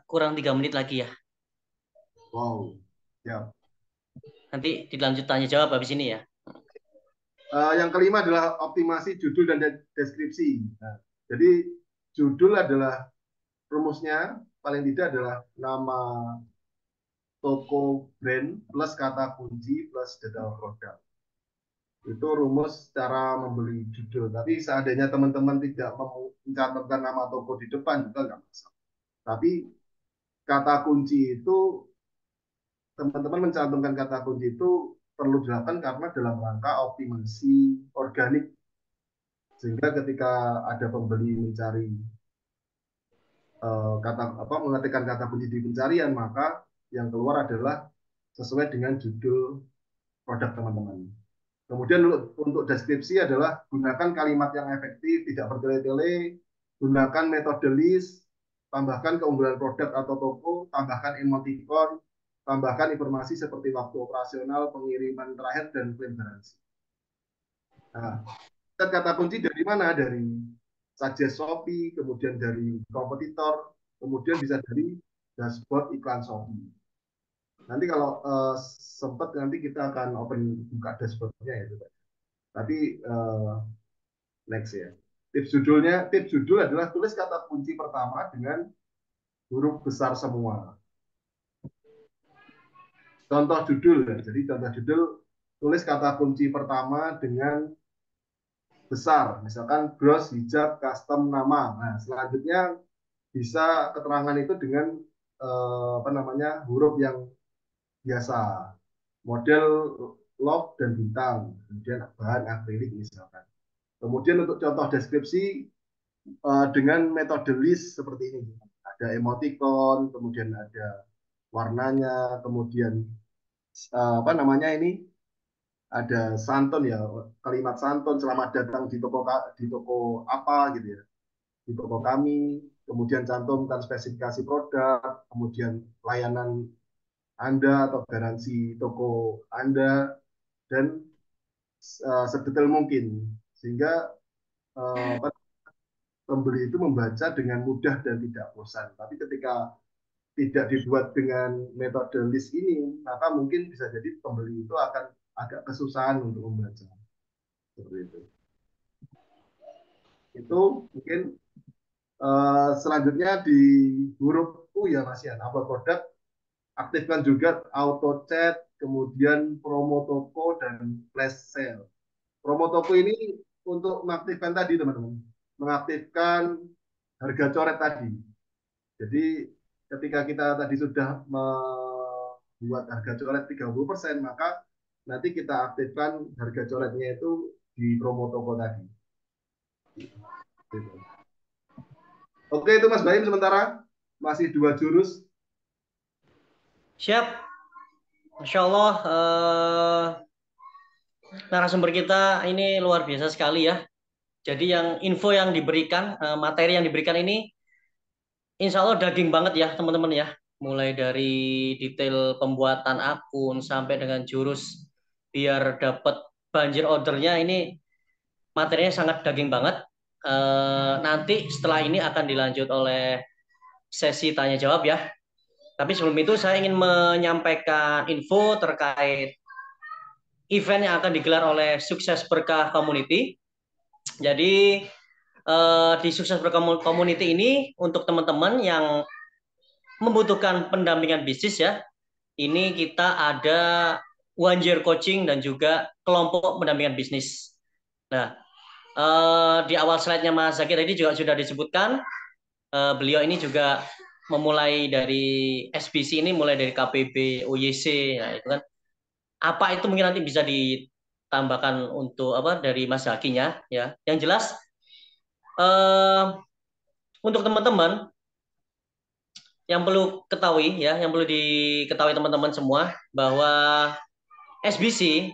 kurang 3 menit lagi ya. Wow. Ya. Nanti dilanjut tanya jawab habis ini ya. Yang kelima adalah optimasi judul dan deskripsi. Nah, jadi judul adalah rumusnya paling tidak adalah nama toko brand plus kata kunci plus detail produk. Itu rumus cara membeli judul. Tapi seandainya teman-teman tidak mencantumkan nama toko di depan juga nggak masalah. Tapi kata kunci itu, teman-teman mencantumkan kata kunci itu perlu dilakukan karena dalam rangka optimasi organik. Sehingga ketika ada pembeli mencari mengetikkan kata kunci di pencarian, maka yang keluar adalah sesuai dengan judul produk teman-teman. Kemudian untuk deskripsi adalah gunakan kalimat yang efektif, tidak bertele-tele, gunakan metode list, tambahkan keunggulan produk atau toko, tambahkan emoticon, tambahkan informasi seperti waktu operasional, pengiriman terakhir, dan klaim garansi. Nah, kata kunci dari mana? Dari suggest Shopee, kemudian dari kompetitor, kemudian bisa dari dashboard iklan Shopee. Nanti kalau sempat nanti kita akan buka dashboardnya ya. Tapi next ya. Tips judul adalah tulis kata kunci pertama dengan huruf besar semua. Contoh judul ya. Jadi contoh judul tulis kata kunci pertama dengan besar. Misalkan bros hijab custom nama. Nah, selanjutnya bisa keterangan itu dengan huruf yang biasa, model log dan bintang, kemudian bahan akrilik misalkan. Kemudian untuk contoh deskripsi dengan metode list seperti ini, ada emoticon, kemudian ada warnanya, kemudian ada santun ya, kalimat santun, selamat datang di toko apa gitu ya, di toko kami, kemudian cantumkan spesifikasi produk, kemudian layanan Anda atau garansi toko Anda, dan sedetail mungkin sehingga pembeli itu membaca dengan mudah dan tidak bosan. Tapi ketika tidak dibuat dengan metode list ini, maka mungkin bisa jadi pembeli itu akan agak kesusahan untuk membaca. Seperti itu. Itu mungkin selanjutnya di huruf U ya Mas Yan, upload produk, aktifkan juga auto chat, kemudian promo toko dan flash sale. Promo toko ini untuk mengaktifkan tadi teman-teman, mengaktifkan harga coret tadi. Jadi ketika kita tadi sudah membuat harga coret 30%, maka nanti kita aktifkan harga coretnya itu di promo toko tadi. Oke, itu Mas Baim sementara. Masih 2 jurus. Siap. Masya Allah, narasumber kita ini luar biasa sekali ya. Jadi info yang diberikan, materi yang diberikan ini insya Allah daging banget ya teman-teman ya. Mulai dari detail pembuatan akun sampai dengan jurus biar dapat banjir ordernya ini materinya sangat daging banget. Nanti setelah ini akan dilanjut oleh sesi tanya jawab ya. Tapi sebelum itu saya ingin menyampaikan info terkait event yang akan digelar oleh Sukses Berkah Community. Jadi di Sukses Berkah Community ini untuk teman-teman yang membutuhkan pendampingan bisnis ya. Ini kita ada one year coaching dan juga kelompok pendampingan bisnis. Nah, di awal slide-nya Mas Zaki tadi juga sudah disebutkan, beliau ini juga memulai dari SBC ini, mulai dari KPB, OYC, nah itu kan. Apa itu mungkin nanti bisa ditambahkan untuk apa dari Mas Zakinya ya. Yang jelas untuk teman-teman yang perlu ketahui ya, yang perlu diketahui teman-teman semua bahwa SBC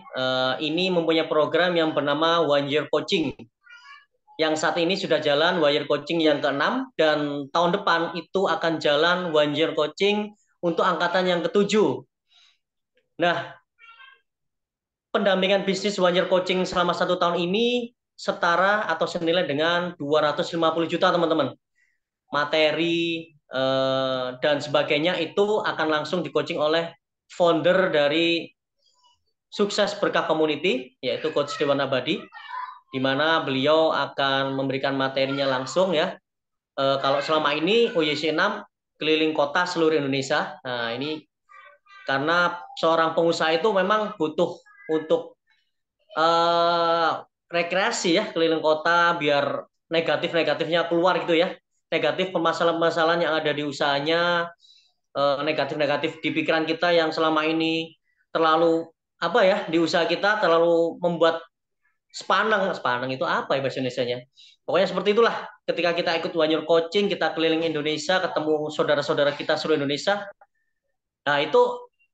ini mempunyai program yang bernama One Year Coaching yang saat ini sudah jalan One Year Coaching yang ke-6 dan tahun depan itu akan jalan One Year Coaching untuk angkatan yang ke-7. Nah, pendampingan bisnis One Year Coaching selama 1 tahun ini setara atau senilai dengan 250 juta teman-teman. Materi dan sebagainya itu akan langsung di-coaching oleh founder dari Sukses Berkah Community, yaitu Coach Dewan Abadi, di mana beliau akan memberikan materinya langsung ya. Kalau selama ini OYC 6 keliling kota seluruh Indonesia. Nah, ini karena seorang pengusaha itu memang butuh untuk rekreasi ya, keliling kota biar negatif-negatifnya keluar gitu ya. Negatif permasalahan-permasalahan yang ada di usahanya, negatif-negatif di pikiran kita yang selama ini terlalu apa ya, di usaha kita terlalu membuat sepanang itu apa ya bahasa Indonesianya? Pokoknya seperti itulah. Ketika kita ikut One Year Coaching, kita keliling Indonesia, ketemu saudara-saudara kita seluruh Indonesia. Nah, itu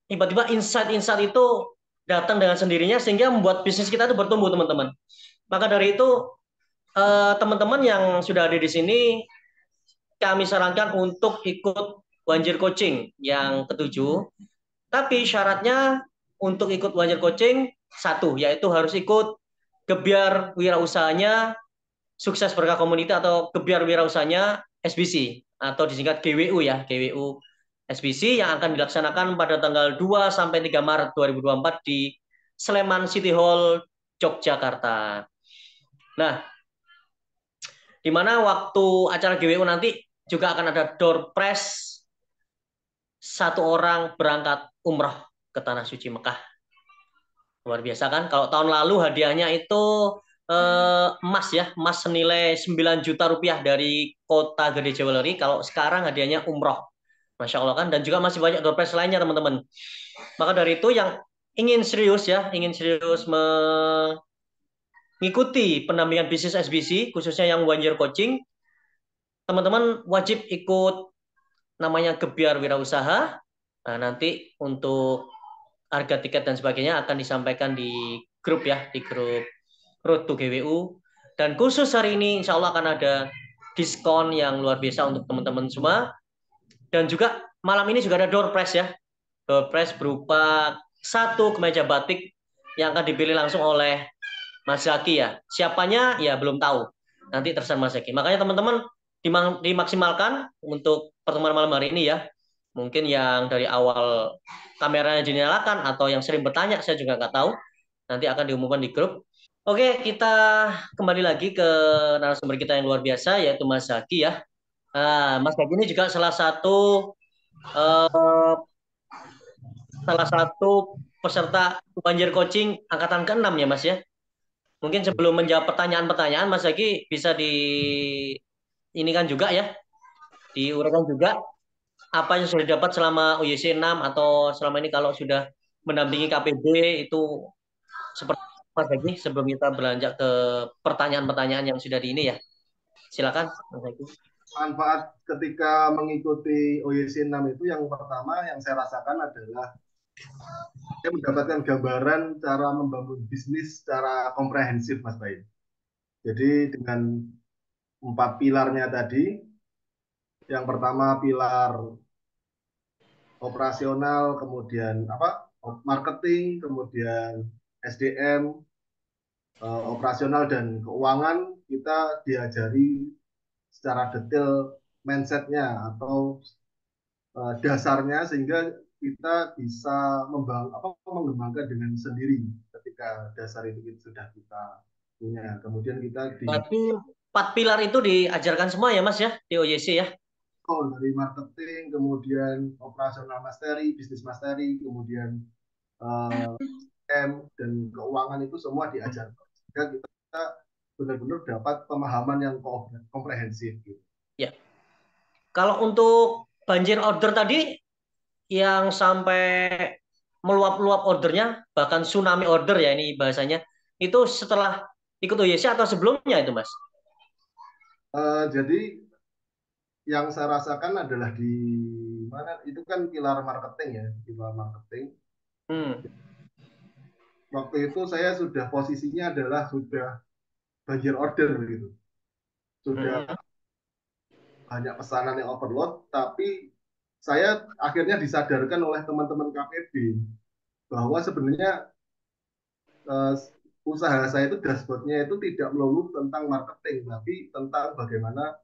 tiba-tiba insight-insight itu datang dengan sendirinya sehingga membuat bisnis kita itu bertumbuh, teman-teman. Maka dari itu, teman-teman yang sudah ada di sini, kami sarankan untuk ikut One Year Coaching yang ke-7. Tapi syaratnya untuk ikut One Year Coaching, satu, yaitu harus ikut Gebyar Wirausahanya Sukses Berkah Community atau Gebyar Wirausahanya SBC atau disingkat GWU ya, GWU SBC yang akan dilaksanakan pada tanggal 2 sampai 3 Maret 2024 di Sleman City Hall, Yogyakarta. Nah, di mana waktu acara GWU nanti juga akan ada door prize 1 orang berangkat umroh ke Tanah Suci Mekah. Luar biasa kan? Kalau tahun lalu hadiahnya itu emas ya, emas senilai 9 juta rupiah dari Kota Gede Jewelry. Kalau sekarang hadiahnya umroh. Masya Allah kan? Dan juga masih banyak door prize lainnya teman-teman. Maka dari itu yang ingin serius ya, ingin serius mengikuti pendampingan bisnis SBC, khususnya yang One Year Coaching, teman-teman wajib ikut namanya Gebyar Wirausaha. Nah, nanti untuk harga tiket dan sebagainya akan disampaikan di grup ya, di grup Road to GWU. Dan khusus hari ini insya Allah akan ada diskon yang luar biasa untuk teman-teman semua. Dan juga malam ini juga ada door prize ya. Door prize berupa 1 kemeja batik yang akan dipilih langsung oleh Mas Zaki ya. Siapanya ya belum tahu. Nanti terserah Mas Zaki. Makanya teman-teman dimaksimalkan untuk pertemuan malam hari ini ya. Mungkin yang dari awal kameranya dinyalakan atau yang sering bertanya, saya juga nggak tahu. Nanti akan diumumkan di grup. Oke, kita kembali lagi ke narasumber kita yang luar biasa, yaitu Mas Zaki ya. Nah, Mas Zaki ini juga salah satu peserta One Year Coaching angkatan ke-6 ya Mas ya. Mungkin sebelum menjawab pertanyaan-pertanyaan, Mas Zaki bisa ini kan juga ya, diuraikan juga apa yang sudah didapat selama OYC 6 atau selama ini kalau sudah mendampingi KPB itu seperti apa lagi sebelum kita beranjak ke pertanyaan-pertanyaan yang sudah di ini ya. Silakan Mas Zaki. Manfaat ketika mengikuti OYC 6 itu yang pertama yang saya rasakan adalah saya mendapatkan gambaran cara membangun bisnis secara komprehensif Mas Bayu. Jadi dengan 4 pilarnya tadi, yang pertama pilar operasional, kemudian marketing, kemudian SDM, operasional dan keuangan, kita diajari secara detail mindsetnya atau dasarnya, sehingga kita bisa mengembangkan dengan sendiri ketika dasar itu sudah kita punya. Kemudian kita Berarti 4 pilar itu diajarkan semua ya Mas ya di OYC ya? dari marketing, kemudian operasional mastery, bisnis mastery, kemudian M dan keuangan itu semua diajarkan. Sehingga kita benar-benar dapat pemahaman yang komprehensif. Gitu. Ya. Kalau untuk banjir order tadi yang sampai meluap-luap ordernya, bahkan tsunami order ya ini bahasanya, itu setelah ikut OYC atau sebelumnya itu Mas? Jadi yang saya rasakan adalah di mana itu kan pilar marketing ya, pilar marketing. Waktu itu saya sudah posisinya adalah sudah banjir order gitu, sudah banyak pesanan yang overload, tapi saya akhirnya disadarkan oleh teman-teman KPB bahwa sebenarnya usaha saya itu dashboardnya itu tidak melulu tentang marketing, tapi tentang bagaimana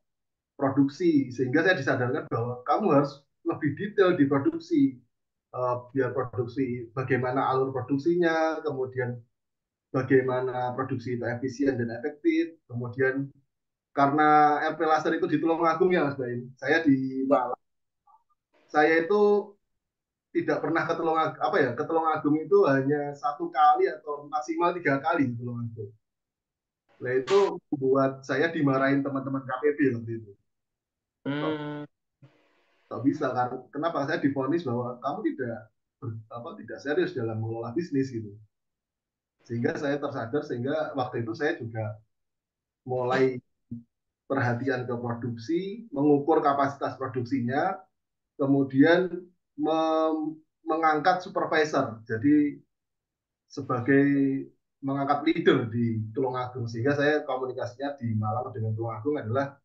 produksi, sehingga saya disadarkan bahwa kamu harus lebih detail di produksi, biar produksi bagaimana alur produksinya, kemudian bagaimana produksi itu efisien dan efektif, kemudian karena RP Laser itu di Tulungagung ya Mas Baim, saya di Malang, saya itu tidak pernah ke Tulungagung itu hanya 1 kali atau maksimal 3 kali di Tulungagung. Nah itu buat saya dimarahin teman-teman KPB waktu itu. Tak bisa kan? Kenapa saya divonis bahwa kamu tidak serius dalam mengelola bisnis gitu. Sehingga saya tersadar, sehingga waktu itu saya juga mulai perhatian ke produksi, mengukur kapasitas produksinya, kemudian mengangkat supervisor. Jadi sebagai mengangkat leader di Tulungagung, sehingga saya komunikasinya di Malang dengan Tulungagung adalah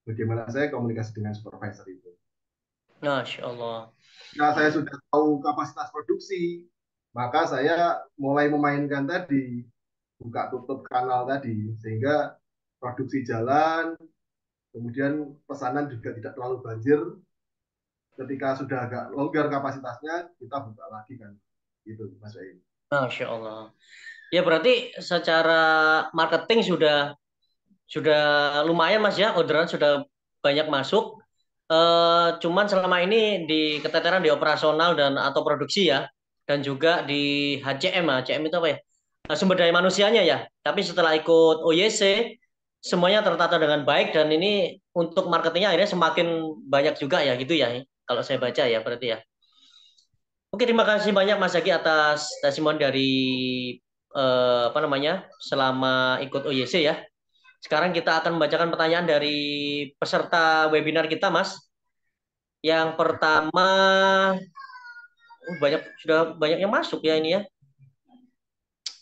bagaimana saya komunikasi dengan supervisor itu. Masya Allah. Nah, saya sudah tahu kapasitas produksi, maka saya mulai memainkan tadi, buka tutup kanal tadi, sehingga produksi jalan, kemudian pesanan juga tidak terlalu banjir. Ketika sudah agak longgar kapasitasnya, kita buka lagi kan, gitu Mas Baim. Masya Allah. Ya berarti secara marketing sudah lumayan Mas ya, orderan sudah banyak masuk. Cuman selama ini di keteteran di operasional dan atau produksi ya, dan juga di HCM. HCM itu apa ya? Sumber daya manusianya ya. Tapi setelah ikut OYC semuanya tertata dengan baik, dan ini untuk marketingnya akhirnya semakin banyak juga ya gitu ya. Kalau saya baca ya berarti ya. Oke, terima kasih banyak Mas Zaki atas testimoni dari selama ikut OYC ya. Sekarang kita akan membacakan pertanyaan dari peserta webinar kita, Mas. Yang pertama, sudah banyak yang masuk ya ini ya.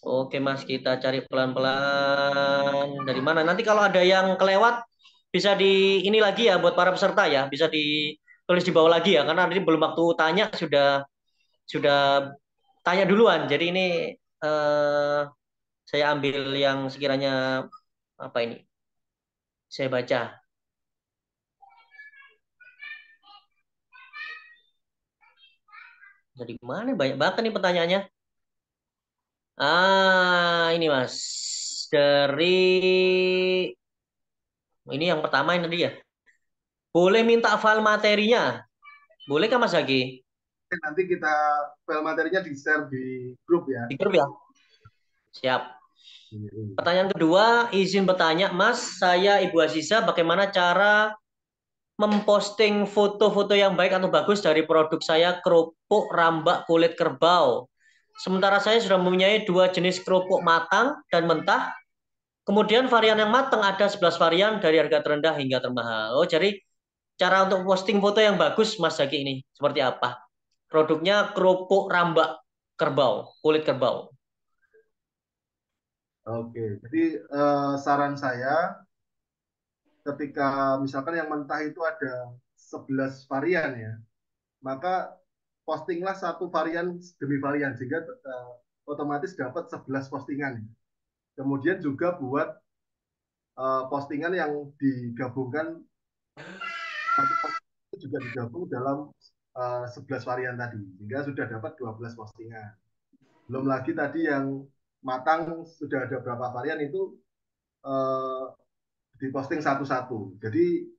Oke, Mas, kita cari pelan-pelan. Dari mana? Nanti kalau ada yang kelewat, bisa di ini lagi ya buat para peserta ya. Bisa ditulis di bawah lagi ya, karena ini belum waktu tanya sudah tanya duluan. Jadi ini saya ambil yang sekiranya apa ini? Saya baca. Jadi mana banyak banget nih pertanyaannya. Ini Mas. Dari ini yang pertama ini tadi ya. Boleh minta file materinya? Boleh kan Mas Zaki? Nanti kita file materinya di-share di grup ya. Di grup ya? Siap. Pertanyaan kedua, izin bertanya Mas, saya Ibu Aziza, bagaimana cara memposting foto-foto yang baik atau bagus dari produk saya kerupuk rambak kulit kerbau. Sementara saya sudah mempunyai 2 jenis kerupuk matang dan mentah. Kemudian varian yang matang ada 11 varian dari harga terendah hingga termahal. Oh, jadi cara untuk posting foto yang bagus Mas Zaki ini seperti apa? Produknya kerupuk rambak kerbau, kulit kerbau. Oke, jadi saran saya ketika misalkan yang mentah itu ada 11 varian ya, maka postinglah 1 varian demi varian, sehingga otomatis dapat 11 postingan. Kemudian juga buat postingan yang digabungkan, juga digabung dalam 11 varian tadi, sehingga sudah dapat 12 postingan. Belum lagi tadi yang matang sudah ada berapa varian itu diposting satu-satu. Jadi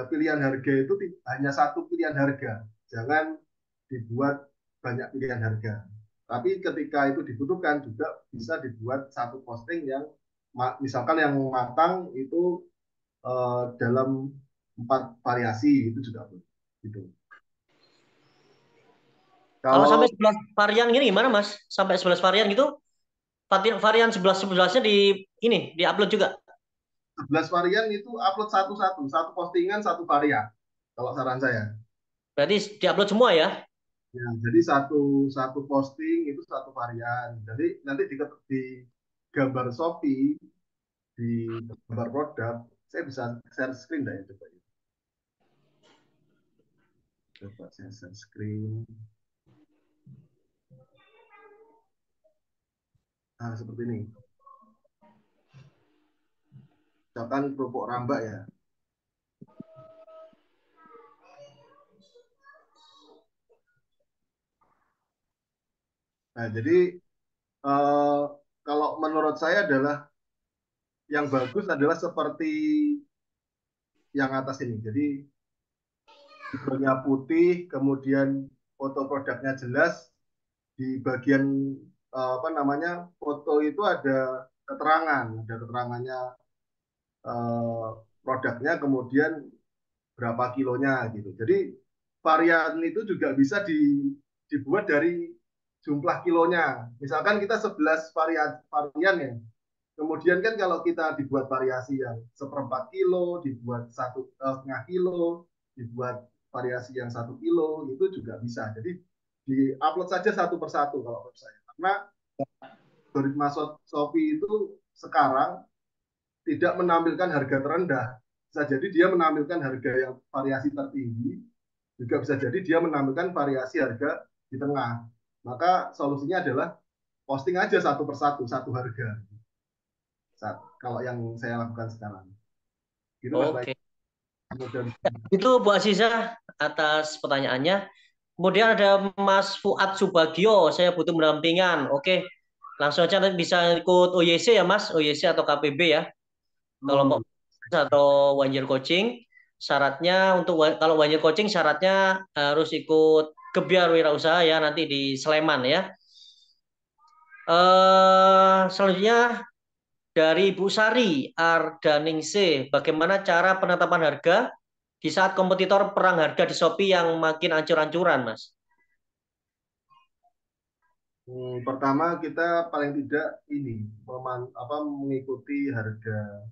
pilihan harga itu hanya satu pilihan harga, jangan dibuat banyak pilihan harga. Tapi ketika itu dibutuhkan juga bisa dibuat satu posting yang misalkan yang matang itu dalam 4 variasi itu juga boleh. Gitu. Kalau sampai 11 varian gini gimana Mas? Sampai 11 varian gitu? Varian 11-11-nya di-upload juga? 11 varian itu upload satu-satu, satu postingan, satu varian. Kalau saran saya. Berarti di-upload semua ya? Ya, jadi satu posting itu satu varian. Jadi nanti di gambar Shopee, di gambar produk, saya bisa share screen ya, coba. Coba saya share screen. Nah, seperti ini. Misalkan kerupuk rambak ya. Nah, jadi kalau menurut saya adalah yang bagus adalah seperti yang atas ini. Jadi logonya putih, kemudian foto produknya jelas, di bagian foto itu ada keterangannya produknya, kemudian berapa kilonya gitu. Jadi varian itu juga bisa dibuat dari jumlah kilonya. Misalkan kita 11 varian ya. Kemudian kan kalau kita dibuat variasi yang 1/4 kilo, dibuat 1,5 kilo, dibuat variasi yang 1 kilo, itu juga bisa. Jadi di-upload saja satu persatu kalau menurut saya. Karena algoritma Shopee itu sekarang tidak menampilkan harga terendah. Bisa jadi dia menampilkan harga yang variasi tertinggi, juga bisa jadi dia menampilkan variasi harga di tengah. Maka solusinya adalah posting aja satu persatu, satu harga. Kalau yang saya lakukan sekarang. Gitu, Oke. Itu Bu Aziza atas pertanyaannya. Kemudian ada Mas Fuad Subagio, saya butuh pendampingan. Oke, langsung aja nanti bisa ikut OYC ya Mas, OYC atau KPB ya. Kelompok atau One Year Coaching. Syaratnya kalau One Year Coaching syaratnya harus ikut Gebyar Wirausaha ya, nanti di Sleman ya. Selanjutnya dari Bu Sari Ardaningse, bagaimana cara penetapan harga di saat kompetitor perang harga di Shopee yang makin ancur-ancuran, Mas? Pertama kita paling tidak mengikuti harga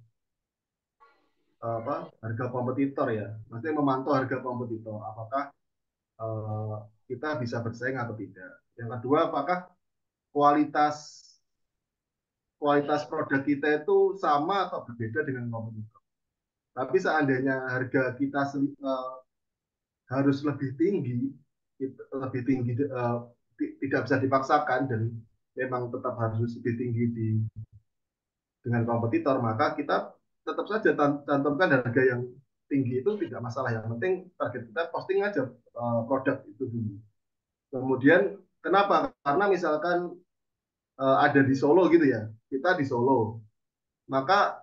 kompetitor ya. Maksudnya memantau harga kompetitor. Apakah kita bisa bersaing atau tidak. Yang kedua, apakah kualitas produk kita itu sama atau berbeda dengan kompetitor. Tapi seandainya harga kita harus lebih tinggi, tidak bisa dipaksakan dan memang tetap harus lebih tinggi dengan kompetitor, maka kita tetap saja cantumkan harga yang tinggi itu tidak masalah. Yang penting target kita posting aja produk itu dulu. Kemudian kenapa? Karena misalkan ada di Solo gitu ya, kita di Solo, maka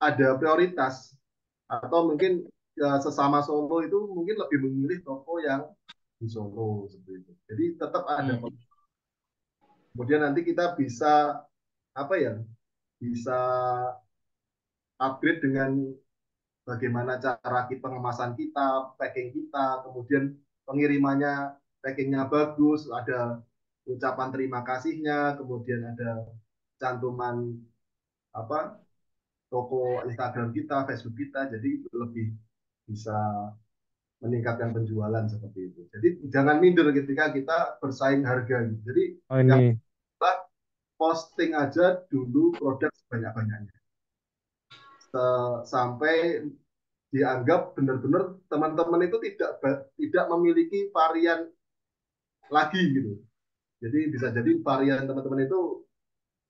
ada prioritas atau mungkin sesama Solo itu mungkin lebih memilih toko yang di Solo seperti itu. Jadi tetap ada. Kemudian nanti kita bisa bisa upgrade dengan bagaimana cara pengemasan kita, packing kita, kemudian pengirimannya, packingnya bagus, ada ucapan terima kasihnya, kemudian ada cantuman toko Instagram kita, Facebook kita, jadi lebih bisa meningkatkan penjualan seperti itu. Jadi jangan minder ketika kita bersaing harga. Jadi posting aja dulu produk sebanyak-banyaknya sampai dianggap benar-benar teman-teman itu tidak memiliki varian lagi gitu. Jadi bisa jadi varian teman-teman itu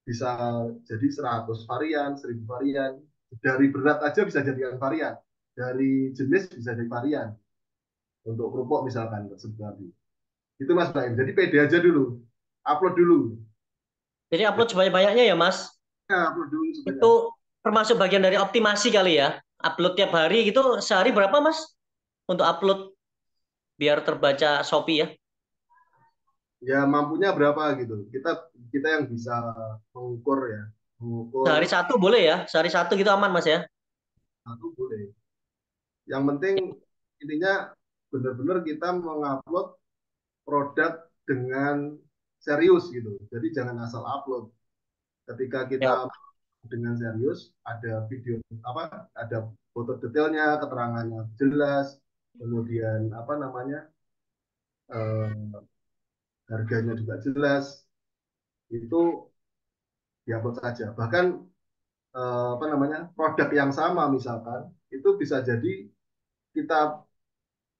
bisa jadi 100 varian, 1000 varian. Dari berat aja bisa jadikan varian. Dari jenis bisa jadi varian. Untuk kerupuk misalkan seperti itu Mas Baim. Jadi pede aja dulu. Upload dulu. Jadi upload sebanyak-banyaknya ya Mas. Ya, upload dulu sebanyak. Itu termasuk bagian dari optimasi kali ya. Upload tiap hari gitu, sehari berapa Mas? Untuk upload biar terbaca Shopee ya. Ya mampunya berapa gitu. Kita yang bisa mengukur ya. Mengukur Sehari satu boleh ya? Sehari satu gitu aman Mas ya? satu boleh. Yang penting intinya benar-benar kita mengupload produk dengan serius gitu. Jadi jangan asal upload. Ketika kita dengan serius, ada video apa, ada foto detailnya, keterangannya jelas, kemudian apa namanya, harganya juga jelas, itu diupload saja. Bahkan apa namanya, produk yang sama misalkan itu bisa jadi kita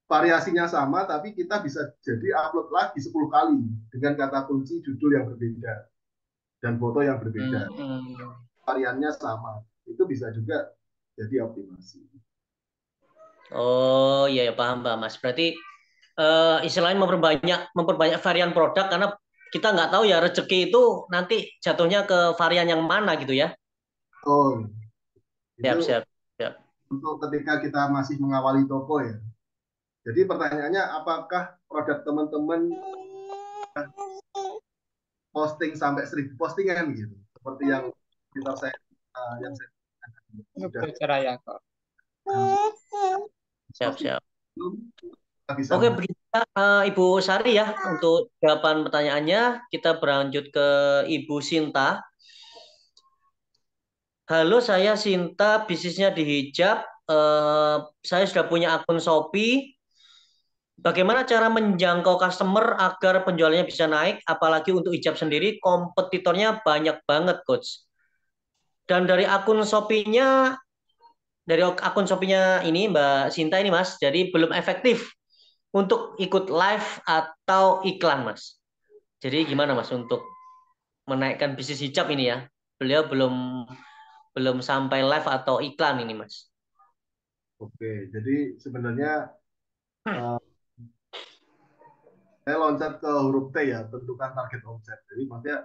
variasinya sama, tapi kita bisa jadi upload lagi 10 kali dengan kata kunci judul yang berbeda dan foto yang berbeda. Variannya sama, itu bisa juga jadi optimasi. Oh iya ya, paham Mas. Berarti istilahnya memperbanyak varian produk karena kita nggak tahu ya rezeki itu nanti jatuhnya ke varian yang mana gitu ya. Oh, siap. Untuk ketika kita masih mengawali toko ya. Jadi pertanyaannya, apakah produk teman-teman posting sampai 1000 postingan gitu, seperti yang kita saya Bicara ya kok. Siap. Oke, begitu Ibu Sari ya untuk jawaban pertanyaannya. Kita berlanjut ke Ibu Sinta. Halo, saya Sinta, bisnisnya di hijab. Saya sudah punya akun Shopee. Bagaimana cara menjangkau customer agar penjualannya bisa naik? Apalagi untuk hijab sendiri, kompetitornya banyak banget, Coach. Dan dari akun Shopee-nya ini Mbak Sinta ini Mas, jadi belum efektif untuk ikut live atau iklan Mas. Jadi gimana Mas untuk menaikkan bisnis hijab ini ya? Beliau belum sampai live atau iklan ini Mas. Oke, jadi sebenarnya saya loncat ke huruf T ya, tentukan target omset. Jadi maksudnya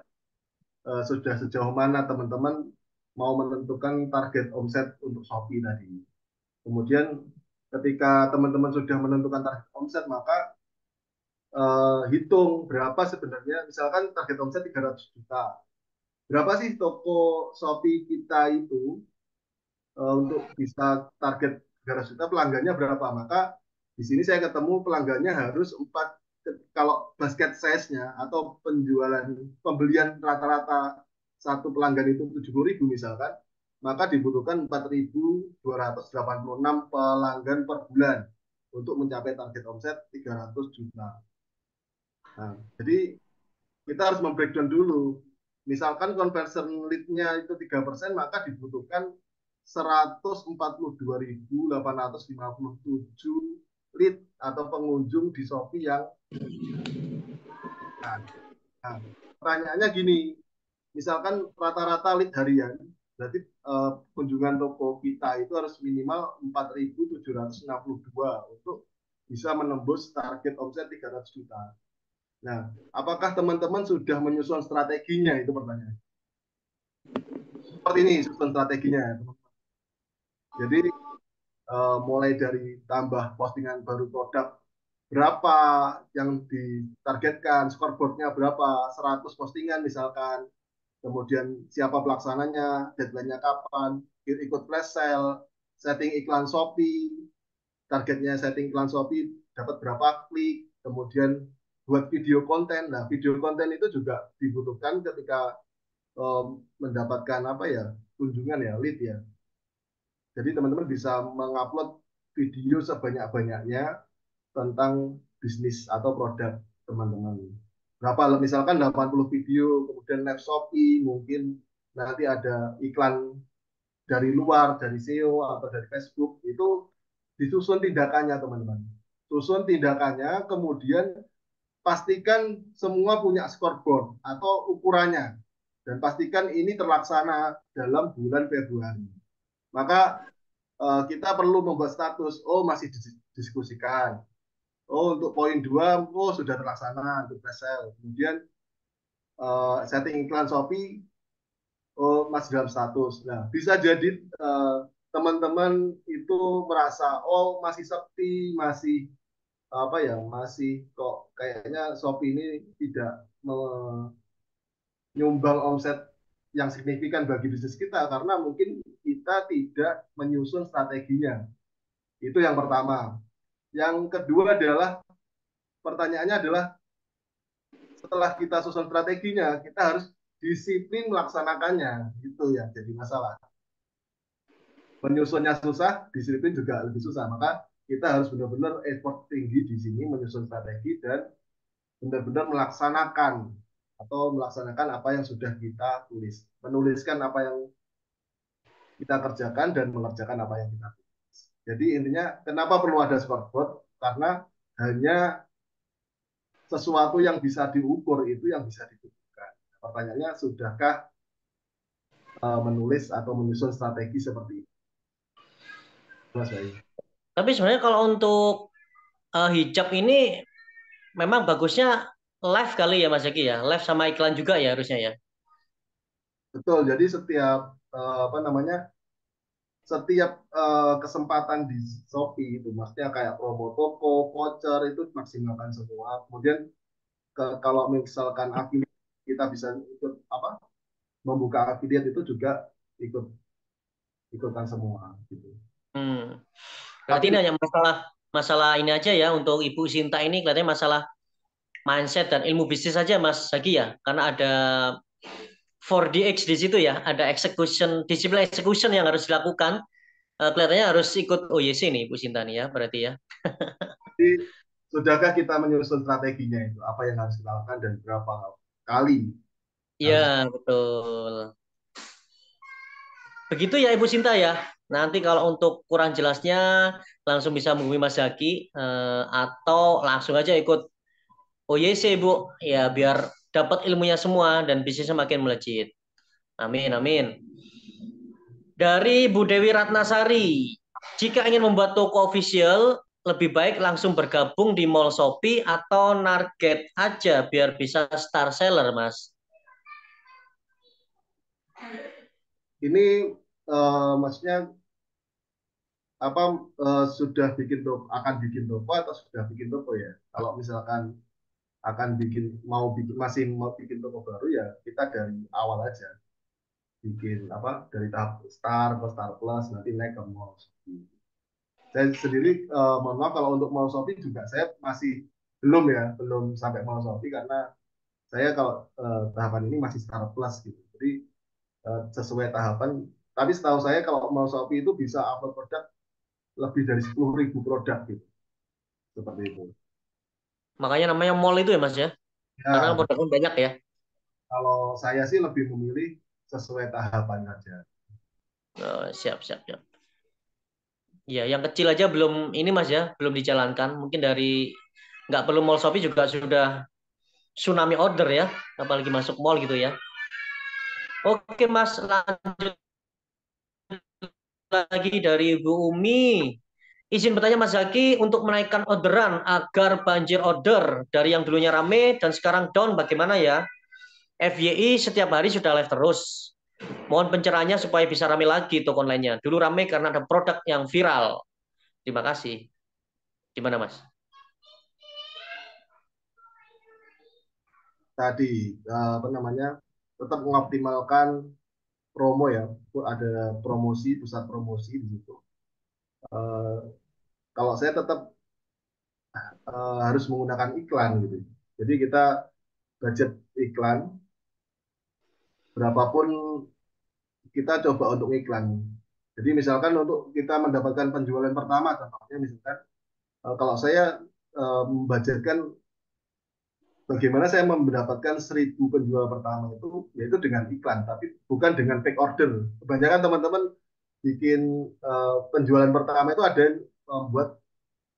sudah sejauh mana teman-teman mau menentukan target omset untuk Shopee tadi. Kemudian ketika teman-teman sudah menentukan target omset, maka hitung berapa sebenarnya, misalkan target omset 300 juta. Berapa sih toko Shopee kita itu untuk bisa target 300 juta, pelanggannya berapa? Maka di sini saya ketemu pelanggannya harus 4, kalau basket size-nya atau pembelian rata-rata satu pelanggan itu 70.000 misalkan, maka dibutuhkan 4.286 pelanggan per bulan untuk mencapai target omset 300 juta. Nah, jadi kita harus membreakdown dulu. Misalkan conversion lead-nya itu 3%, maka dibutuhkan 142.857 lead atau pengunjung di Shopee yang pertanyaannya gini, misalkan rata-rata lead harian, berarti kunjungan toko kita itu harus minimal 4.762 untuk bisa menembus target omset 300 juta. Nah, apakah teman-teman sudah menyusun strateginya? Itu pertanyaan. Seperti ini susun strateginya. Jadi mulai dari tambah postingan baru produk, berapa yang ditargetkan, scoreboardnya berapa, 100 postingan misalkan, kemudian siapa pelaksananya, deadline-nya kapan, ikut flash sale, setting iklan Shopee, targetnya setting iklan Shopee dapat berapa klik, kemudian buat video konten. Nah, video konten itu juga dibutuhkan ketika mendapatkan kunjungan ya, lead ya. Jadi teman-teman bisa mengupload video sebanyak-banyaknya tentang bisnis atau produk teman-teman. Berapa, misalkan 80 video, kemudian live Shopee, mungkin nanti ada iklan dari luar, dari SEO atau dari Facebook, itu disusun tindakannya teman-teman. Susun tindakannya, kemudian pastikan semua punya scoreboard atau ukurannya dan pastikan ini terlaksana dalam bulan Februari. Maka kita perlu membuat status, oh masih didiskusikan. Oh untuk poin 2, oh sudah terlaksana untuk presale. Kemudian setting iklan Shopee, oh masih dalam status. Nah bisa jadi teman-teman itu merasa oh masih sepi, masih apa ya, masih kok kayaknya Shopee ini tidak menyumbang omset yang signifikan bagi bisnis kita karena mungkin kita tidak menyusun strateginya. Itu yang pertama. Yang kedua adalah pertanyaannya adalah setelah kita susun strateginya, kita harus disiplin melaksanakannya. Itu yang jadi masalah. Menyusunnya susah, disiplin juga lebih susah. Maka kita harus benar-benar effort tinggi di sini menyusun strategi dan benar-benar melaksanakan apa yang sudah kita tulis. Menuliskan apa yang kita kerjakan dan mengerjakan apa yang kita tulis. Jadi intinya kenapa perlu ada scoreboard? Karena hanya sesuatu yang bisa diukur itu yang bisa ditentukan. Pertanyaannya, sudahkah menulis atau menyusun strategi seperti itu? Mas Bayu. Tapi sebenarnya kalau untuk hijab ini memang bagusnya live kali ya Mas Zaki ya, live sama iklan juga ya harusnya ya. Betul. Jadi setiap setiap kesempatan di Shopee itu, maksudnya kayak promo toko, voucher itu maksimalkan semua. Kemudian kalau misalkan affiliate kita bisa ikut membuka affiliate itu juga ikutkan semua gitu. Berarti ini hanya masalah ini aja ya untuk Ibu Sinta ini kelihatannya masalah mindset dan ilmu bisnis saja Mas Zaki ya, karena ada 4DX di situ ya, ada disiplin execution yang harus dilakukan. Kelihatannya harus ikut OYC nih Ibu Sinta nih ya, berarti ya. Jadi, sudahkah kita menyusun strateginya itu, apa yang harus dilakukan dan berapa kali? Iya, betul. Begitu ya Ibu Sinta ya. Nanti kalau untuk kurang jelasnya langsung bisa menghubungi Mas Zaki atau langsung aja ikut OYC Bu, ya biar dapat ilmunya semua dan bisnisnya makin melejit. Amin, amin. Dari Bu Dewi Ratnasari, jika ingin membuat toko official, lebih baik langsung bergabung di Mall Shopee atau Narget aja biar bisa star seller, Mas? Ini maksudnya sudah akan bikin toko atau sudah bikin toko ya? Kalau misalkan masih mau bikin toko baru ya kita dari awal aja bikin dari tahap Star ke Star Plus nanti naik ke Mall Shopee. Saya sendiri mohon maaf kalau untuk Mall Shopee juga saya masih belum sampai Mall Shopee karena saya kalau tahapan ini masih Star Plus gitu. Jadi sesuai tahapan. Tapi setahu saya kalau Mall Shopee itu bisa upload produk lebih dari 10.000 produk gitu. Seperti itu. Makanya namanya mall itu ya Mas ya? Karena produknya banyak ya. Kalau saya sih lebih memilih sesuai tahapan saja. Oh, siap. Ya, yang kecil aja belum ini Mas ya, belum dijalankan. Mungkin dari nggak perlu Mall Shopee juga sudah tsunami order ya, apalagi masuk mall gitu ya. Oke Mas, lanjut lagi dari Ibu Umi. Izin bertanya Mas Zaki, untuk menaikkan orderan agar banjir order dari yang dulunya rame dan sekarang down bagaimana ya? FYI setiap hari sudah live terus. Mohon pencerahannya supaya bisa rame lagi toko online-nya. Dulu rame karena ada produk yang viral. Terima kasih. Gimana Mas? Tadi tetap mengoptimalkan promo ya. Ada pusat promosi di situ. Kalau saya tetap harus menggunakan iklan gitu. Jadi kita budget iklan berapapun kita coba untuk iklan. Jadi misalkan untuk kita mendapatkan penjualan pertama, contohnya misalkan kalau saya membudgetkan bagaimana saya mendapatkan 1.000 penjual pertama itu, yaitu dengan iklan, tapi bukan dengan fake order. Kebanyakan teman-teman bikin penjualan pertama itu ada yang membuat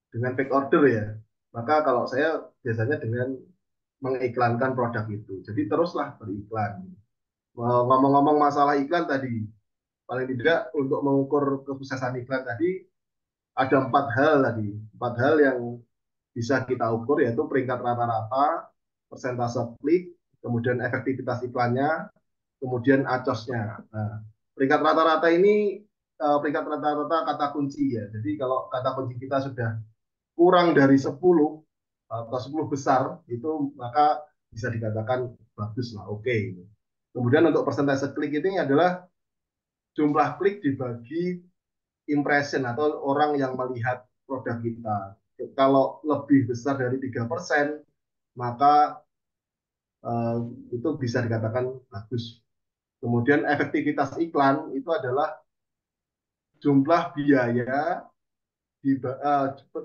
dengan fake order ya. Maka kalau saya biasanya dengan mengiklankan produk itu. Jadi teruslah beriklan. Ngomong-ngomong masalah iklan tadi, paling tidak untuk mengukur kesuksesan iklan tadi ada 4 hal tadi, 4 hal yang bisa kita ukur, yaitu peringkat rata-rata, persentase klik, kemudian efektivitas iklannya, kemudian acosnya. Nah, peringkat rata-rata ini peringkat rata-rata kata kunci ya. Jadi kalau kata kunci kita sudah kurang dari 10 atau 10 besar, itu maka bisa dikatakan bagus lah, oke. Kemudian untuk persentase klik ini adalah jumlah klik dibagi impression atau orang yang melihat produk kita. Kalau lebih besar dari 3%, maka itu bisa dikatakan bagus. Kemudian efektivitas iklan itu adalah jumlah biaya,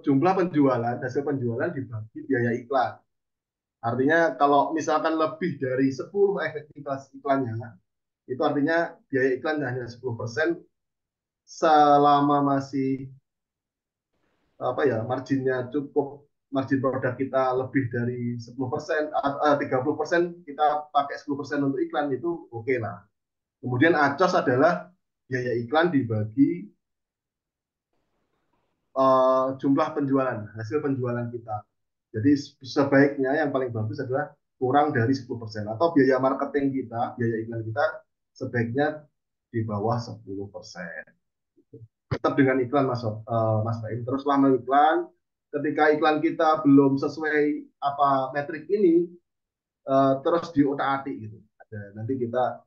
jumlah penjualan, hasil penjualan dibagi biaya iklan. Artinya kalau misalkan lebih dari 10 efektivitas iklannya, itu artinya biaya iklan hanya 10%, selama masih marginnya cukup, margin produk kita lebih dari 10%, 30%, kita pakai 10% untuk iklan, itu oke lah. Kemudian acos adalah biaya iklan dibagi jumlah penjualan, hasil penjualan kita. Jadi sebaiknya yang paling bagus adalah kurang dari 10%, atau biaya marketing kita, biaya iklan kita sebaiknya di bawah 10%. Tetap dengan iklan, Mas Baim. Teruslah mengiklan. Ketika iklan kita belum sesuai metrik ini, terus diotak-atik gitu. Nanti kita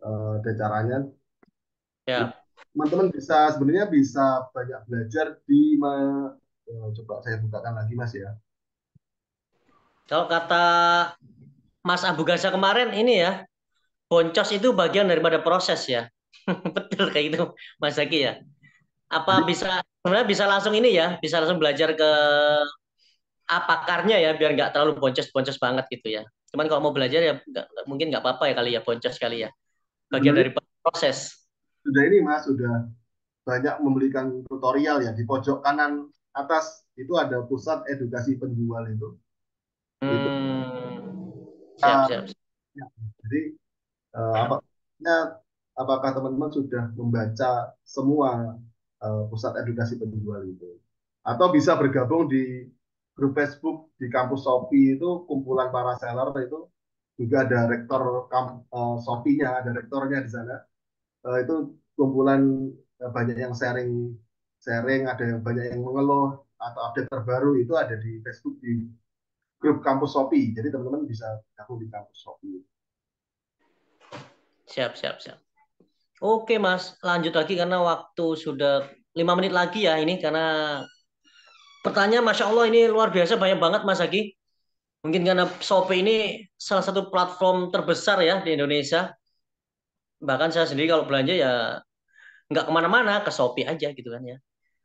ada caranya. Ya. Teman-teman sebenarnya bisa banyak belajar di coba saya bukakan lagi, Mas ya. Kalau kata Mas Abu Gaza kemarin ini ya, boncos itu bagian daripada proses ya. Betul kayak gitu, Mas Zaki ya. Apa sebenarnya bisa langsung ini ya, bisa langsung belajar ke pakarnya ya, biar nggak terlalu boncos-boncos banget gitu ya. Cuman kalau mau belajar ya mungkin nggak apa-apa ya kali ya, boncos kali ya. Bagian dari proses. Sudah ini Mas, sudah banyak memberikan tutorial ya. Di pojok kanan atas itu ada pusat edukasi penjual itu. Siap. Ya, jadi apakah teman-teman sudah membaca semua pusat edukasi penjual itu? Atau bisa bergabung di grup Facebook di kampus Shopee, itu kumpulan para seller, itu juga ada rektor Shopee-nya, ada rektornya di sana. Itu kumpulan banyak yang sharing, ada yang banyak yang mengeluh atau update terbaru, itu ada di Facebook di grup kampus Shopee. Jadi teman-teman bisa gabung di kampus Shopee. Siap. Oke Mas, lanjut lagi karena waktu sudah 5 menit lagi ya ini, karena pertanyaan Masya Allah ini luar biasa banyak banget Mas Zaki. Mungkin karena Shopee ini salah satu platform terbesar ya di Indonesia. Bahkan saya sendiri kalau belanja ya nggak kemana-mana, ke Shopee aja gitu kan ya.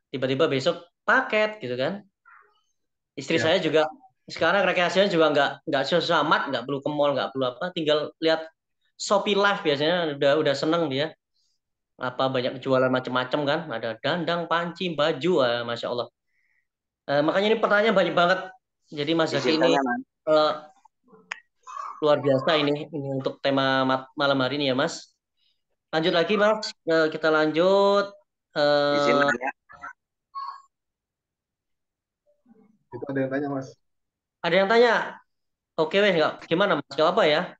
Tiba-tiba besok paket gitu kan. Istri saya juga sekarang rekreasinya juga nggak susah amat, nggak perlu ke mall, nggak perlu apa, tinggal lihat Shopee Live biasanya udah seneng dia. Apa banyak jualan macam-macam kan, ada dandang, panci, baju, Masya Allah. Makanya ini pertanyaan banyak banget. Jadi Mas Zaki ini luar biasa ini untuk tema malam hari ini ya Mas. Lanjut lagi Mas, kita lanjut. Itu ada yang tanya Mas. Ada yang tanya? Oke weh, gimana Mas? Gak apa ya?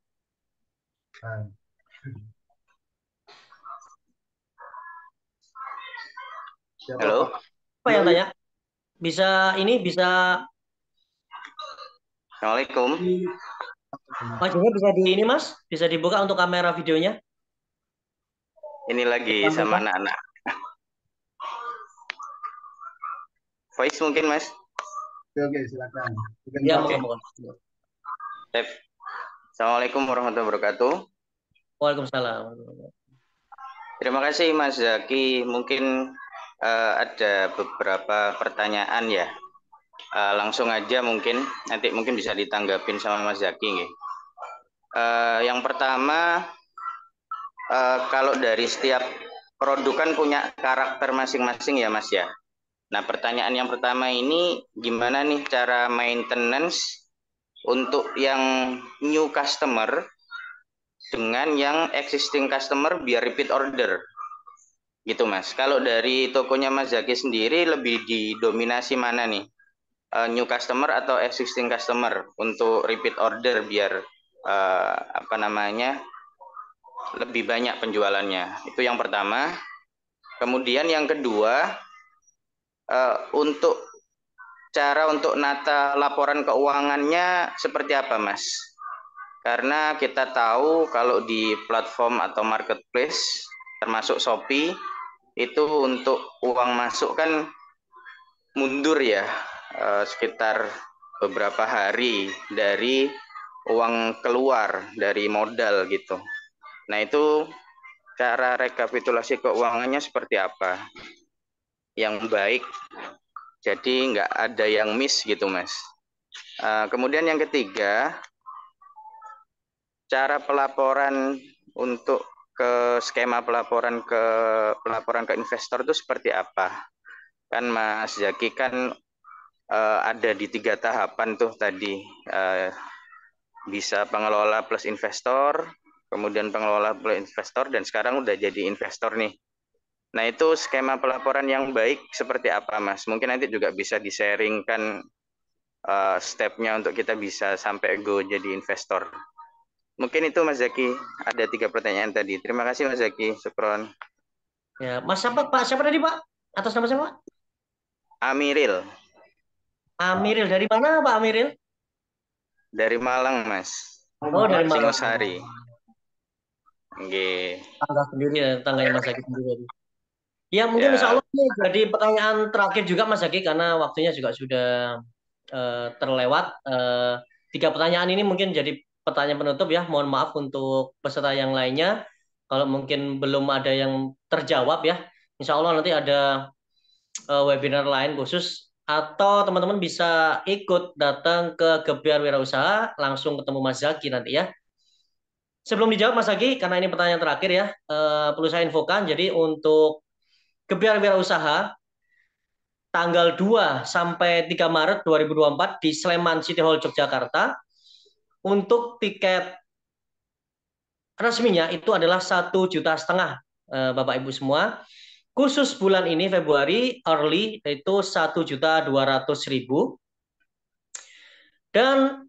Halo. Apa yang tanya? Bisa. Assalamualaikum. Mas juga bisa di ini Mas? Bisa dibuka untuk kamera videonya? Ini lagi sama anak-anak. Voice mungkin Mas? Oke, silakan. Ya, Assalamualaikum warahmatullahi wabarakatuh. Waalaikumsalam. Terima kasih Mas Zaki. Mungkin ada beberapa pertanyaan ya. Langsung aja nanti mungkin bisa ditanggapin sama Mas Zaki nih. Yang pertama, kalau dari setiap produk kan punya karakter masing-masing ya Mas ya. Nah pertanyaan yang pertama ini, gimana nih cara maintenance untuk yang new customer dengan yang existing customer biar repeat order. Gitu Mas. Kalau dari tokonya Mas Zaki sendiri lebih didominasi mana nih? New customer atau existing customer untuk repeat order biar lebih banyak penjualannya. Itu yang pertama. Kemudian yang kedua, untuk cara untuk nata laporan keuangannya seperti apa Mas? Karena kita tahu kalau di platform atau marketplace termasuk Shopee itu untuk uang masuk kan mundur ya, sekitar beberapa hari dari uang keluar dari modal gitu. Nah itu cara rekapitulasi keuangannya seperti apa yang baik, jadi nggak ada yang miss gitu Mas. Kemudian yang ketiga, cara pelaporan untuk ke skema pelaporan ke investor itu seperti apa? Kan Mas Zaki kan ada di 3 tahapan tuh tadi, bisa pengelola plus investor, kemudian pengelola plus investor, dan sekarang udah jadi investor nih. Nah itu skema pelaporan yang baik seperti apa Mas? Mungkin nanti juga bisa di-sharingkan stepnya untuk kita bisa sampai go jadi investor. Mungkin itu Mas Zaki, ada 3 pertanyaan tadi. Terima kasih Mas Zaki, syukron. Ya, Mas siapa Pak? Siapa tadi Pak? Atas nama siapa? Amiril. Amiril dari mana Pak Amiril? Dari Malang Mas. Oh dari Malang. Singosari. Oke. Tangga sendiri ya, tangganya Mas Zaki sendiri. Ya mungkin Insya Allah ini jadi pertanyaan terakhir juga Mas Zaki karena waktunya juga sudah terlewat. 3 pertanyaan ini mungkin jadi pertanyaan penutup ya. Mohon maaf untuk peserta yang lainnya kalau mungkin belum ada yang terjawab ya. Insya Allah nanti ada webinar lain khusus atau teman-teman bisa ikut datang ke Gebyar Wirausaha langsung ketemu Mas Zaki nanti ya. Sebelum dijawab Mas Zaki, karena ini pertanyaan terakhir ya, perlu saya infokan. Jadi untuk Gebyar Wirausaha tanggal 2 sampai 3 Maret 2024 di Sleman City Hall Yogyakarta. Untuk tiket resminya itu adalah 1,5 juta Bapak Ibu semua. Khusus bulan ini Februari early itu 1.200.000. Dan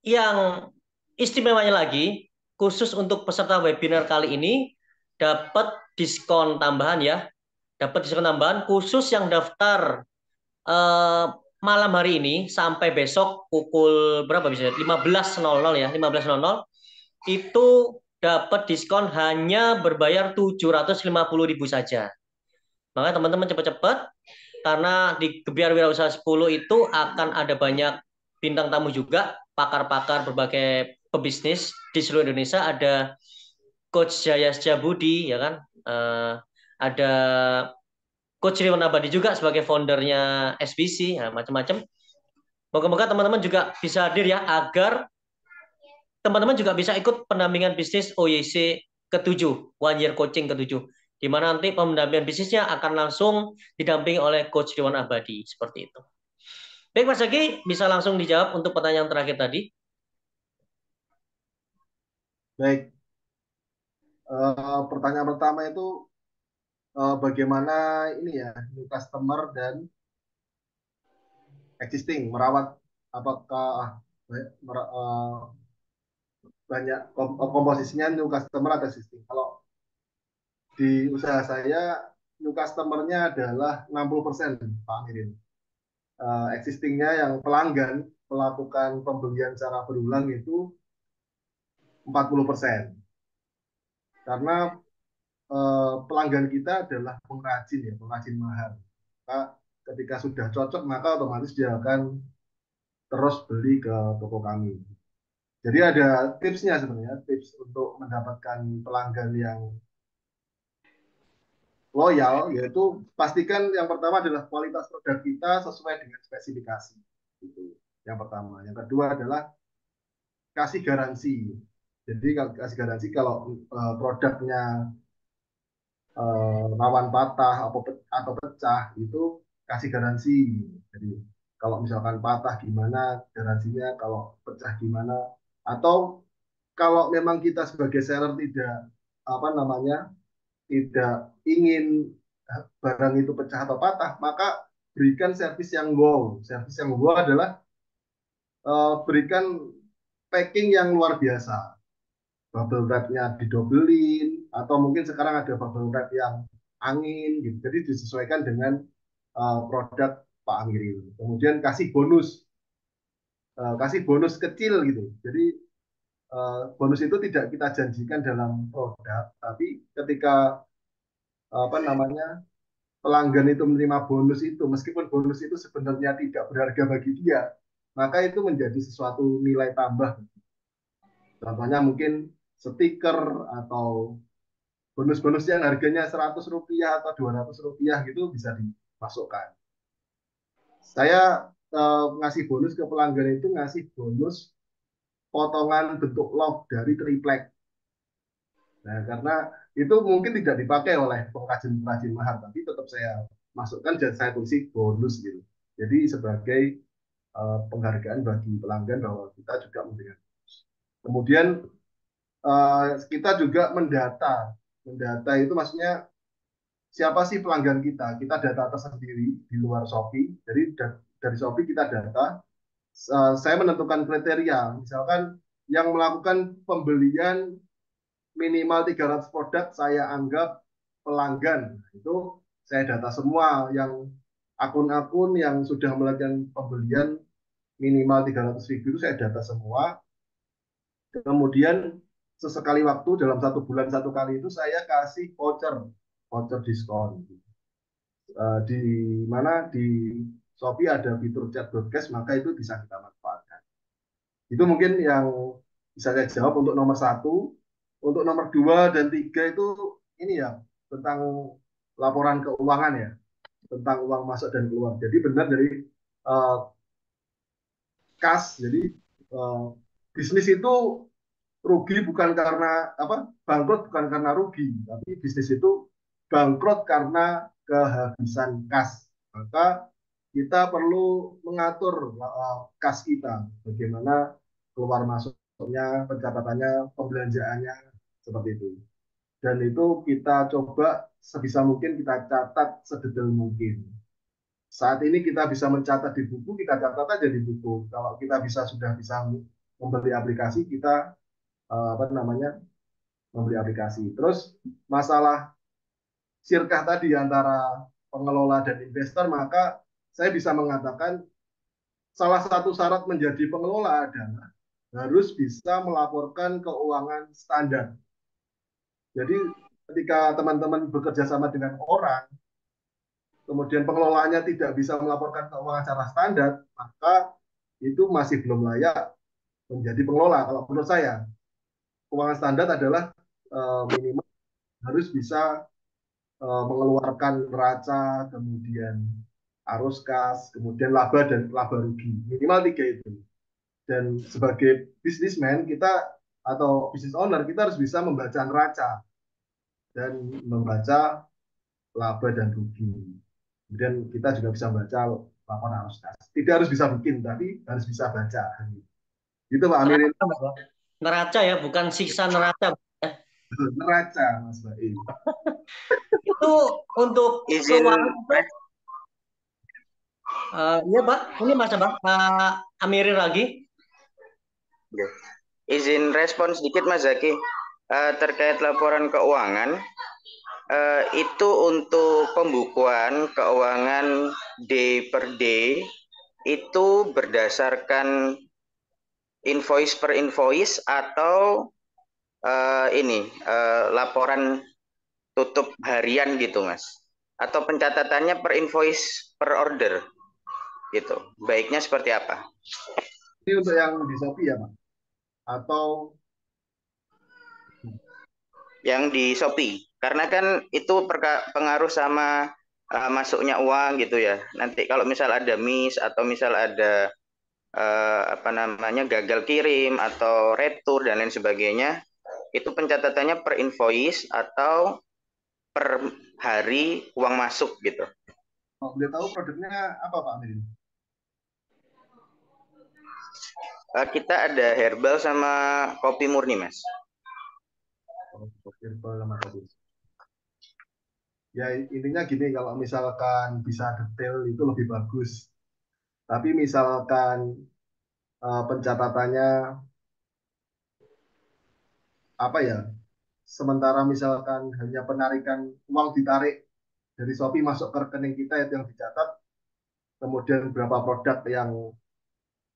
yang istimewanya lagi khusus untuk peserta webinar kali ini dapat diskon tambahan ya. Dapat diskon tambahan khusus yang daftar malam hari ini sampai besok pukul berapa bisa 15.00 ya, 15.00 itu dapat diskon hanya berbayar 750.000 saja. Makanya teman-teman cepat-cepat karena di Gebyar Wirausaha 10 itu akan ada banyak bintang tamu juga, pakar-pakar berbagai pebisnis di seluruh Indonesia. Ada Coach Jaya Setiabudi ya kan, ada Coach Riwan Abadi juga sebagai foundernya SBC, ya, macam-macam. Moga-moga teman-teman juga bisa hadir ya, agar teman-teman juga bisa ikut pendampingan bisnis OYC ke-7, One Year Coaching ke-7, di mana nanti pendampingan bisnisnya akan langsung didampingi oleh Coach Riwan Abadi, seperti itu. Baik Mas Zaki, bisa langsung dijawab untuk pertanyaan terakhir tadi. Baik, pertanyaan pertama itu bagaimana ini ya, new customer dan existing merawat, apakah banyak komposisinya new customer atau existing. Kalau di usaha saya new customer-nya adalah 60% Pak Amirin. Existing-nya yang pelanggan melakukan pembelian secara berulang itu 40%. Karena pelanggan kita adalah pengrajin ya, pengrajin mahal. Maka ketika sudah cocok maka otomatis dia akan terus beli ke toko kami. Jadi ada tipsnya sebenarnya, tips untuk mendapatkan pelanggan yang loyal, yaitu pastikan yang pertama adalah kualitas produk kita sesuai dengan spesifikasi. Itu yang pertama. Yang kedua adalah kasih garansi. Jadi kasih garansi kalau produknya rawan patah atau pecah itu kasih garansi. Jadi Kalau misalkan patah gimana garansinya, kalau pecah gimana, atau kalau memang kita sebagai seller tidak apa namanya tidak ingin barang itu pecah atau patah, maka berikan servis yang wow. Servis yang wow adalah berikan packing yang luar biasa. Bubble wrap-nya didobelin, atau mungkin sekarang ada bubble wrap yang angin, gitu. Jadi disesuaikan dengan produk Pak Amir ini. Kemudian kasih bonus kecil gitu. Jadi bonus itu tidak kita janjikan dalam produk, tapi ketika apa namanya pelanggan itu menerima bonus itu, meskipun bonus itu sebenarnya tidak berharga bagi dia, maka itu menjadi sesuatu nilai tambah. Contohnya mungkin stiker atau bonus-bonus yang harganya Rp100 atau Rp200 gitu bisa dimasukkan. Saya ngasih bonus ke pelanggan itu ngasih bonus potongan bentuk love dari triplek. Nah, karena itu mungkin tidak dipakai oleh pengrajin-pengrajin mahal, tapi tetap saya masukkan dan saya tulis bonus gitu. Jadi sebagai penghargaan bagi pelanggan bahwa kita juga memberikan. Kemudian kita juga mendata. Mendata itu maksudnya siapa sih pelanggan kita? Kita data tersendiri di luar Shopee. Jadi dari Shopee kita data. Saya menentukan kriteria. Misalkan yang melakukan pembelian minimal 300 produk saya anggap pelanggan. Itu saya data semua yang akun-akun yang sudah melakukan pembelian minimal 300.000 itu saya data semua. Kemudian sesekali waktu dalam 1 bulan 1 kali itu saya kasih voucher diskon. Di mana di Shopee ada fitur chat broadcast, maka itu bisa kita manfaatkan. Itu mungkin yang bisa saya jawab untuk nomor 1. Untuk nomor 2 dan 3 itu ini ya tentang laporan keuangan ya, tentang uang masuk dan keluar. Jadi benar dari kas. Jadi bisnis itu rugi bukan karena apa, bangkrut bukan karena rugi, tapi bisnis itu bangkrut karena kehabisan kas. Maka kita perlu mengatur kas kita, bagaimana keluar masuknya, pencatatannya, pembelanjaannya, seperti itu. Dan itu kita coba sebisa mungkin kita catat sedetail mungkin. Saat ini kita bisa mencatat di buku, kita catat aja di buku. Kalau kita sudah bisa membeli aplikasi, kita apa namanya membeli aplikasi. Terus masalah sirkah tadi antara pengelola dan investor, maka saya bisa mengatakan salah satu syarat menjadi pengelola adalah harus bisa melaporkan keuangan standar. Jadi ketika teman-teman bekerja sama dengan orang, kemudian pengelolanya tidak bisa melaporkan keuangan secara standar, maka itu masih belum layak menjadi pengelola. Kalau menurut saya, keuangan standar adalah minimal harus bisa mengeluarkan neraca, kemudian arus kas, kemudian laba dan laba rugi. Minimal 3 itu. Dan sebagai bisnismen kita atau business owner, kita harus bisa membaca neraca dan membaca laba dan rugi. Kemudian kita juga bisa membaca laporan arus kas. Tidak harus bisa bikin, tapi harus bisa baca. Gitu Pak Amir. Neraca ya, bukan siksa neraca. Neraca, Mas Baim. Itu untuk keuangan. Iya Pak, ini Mas Bang, Amirin lagi. Izin respon sedikit Mas Zaki, terkait laporan keuangan. Itu untuk pembukuan keuangan day per day itu berdasarkan invoice per invoice atau laporan tutup harian gitu Mas, atau pencatatannya per invoice per order gitu, baiknya seperti apa? Ini untuk yang di Shopee ya Pak? Atau yang di Shopee, karena kan itu pengaruh sama masuknya uang gitu ya. Nanti kalau misal ada miss atau misal ada gagal kirim atau retur dan lain sebagainya, itu pencatatannya per invoice atau per hari uang masuk gitu. Boleh tahu produknya apa Pak Amir? Kita ada herbal sama kopi murni, Mas. Kopi herbal sama kopi. Ya intinya gini, kalau misalkan bisa detail itu lebih bagus. Tapi misalkan pencatatannya apa ya? Sementara misalkan hanya penarikan uang ditarik dari Shopee masuk ke rekening kita itu yang dicatat, kemudian berapa produk yang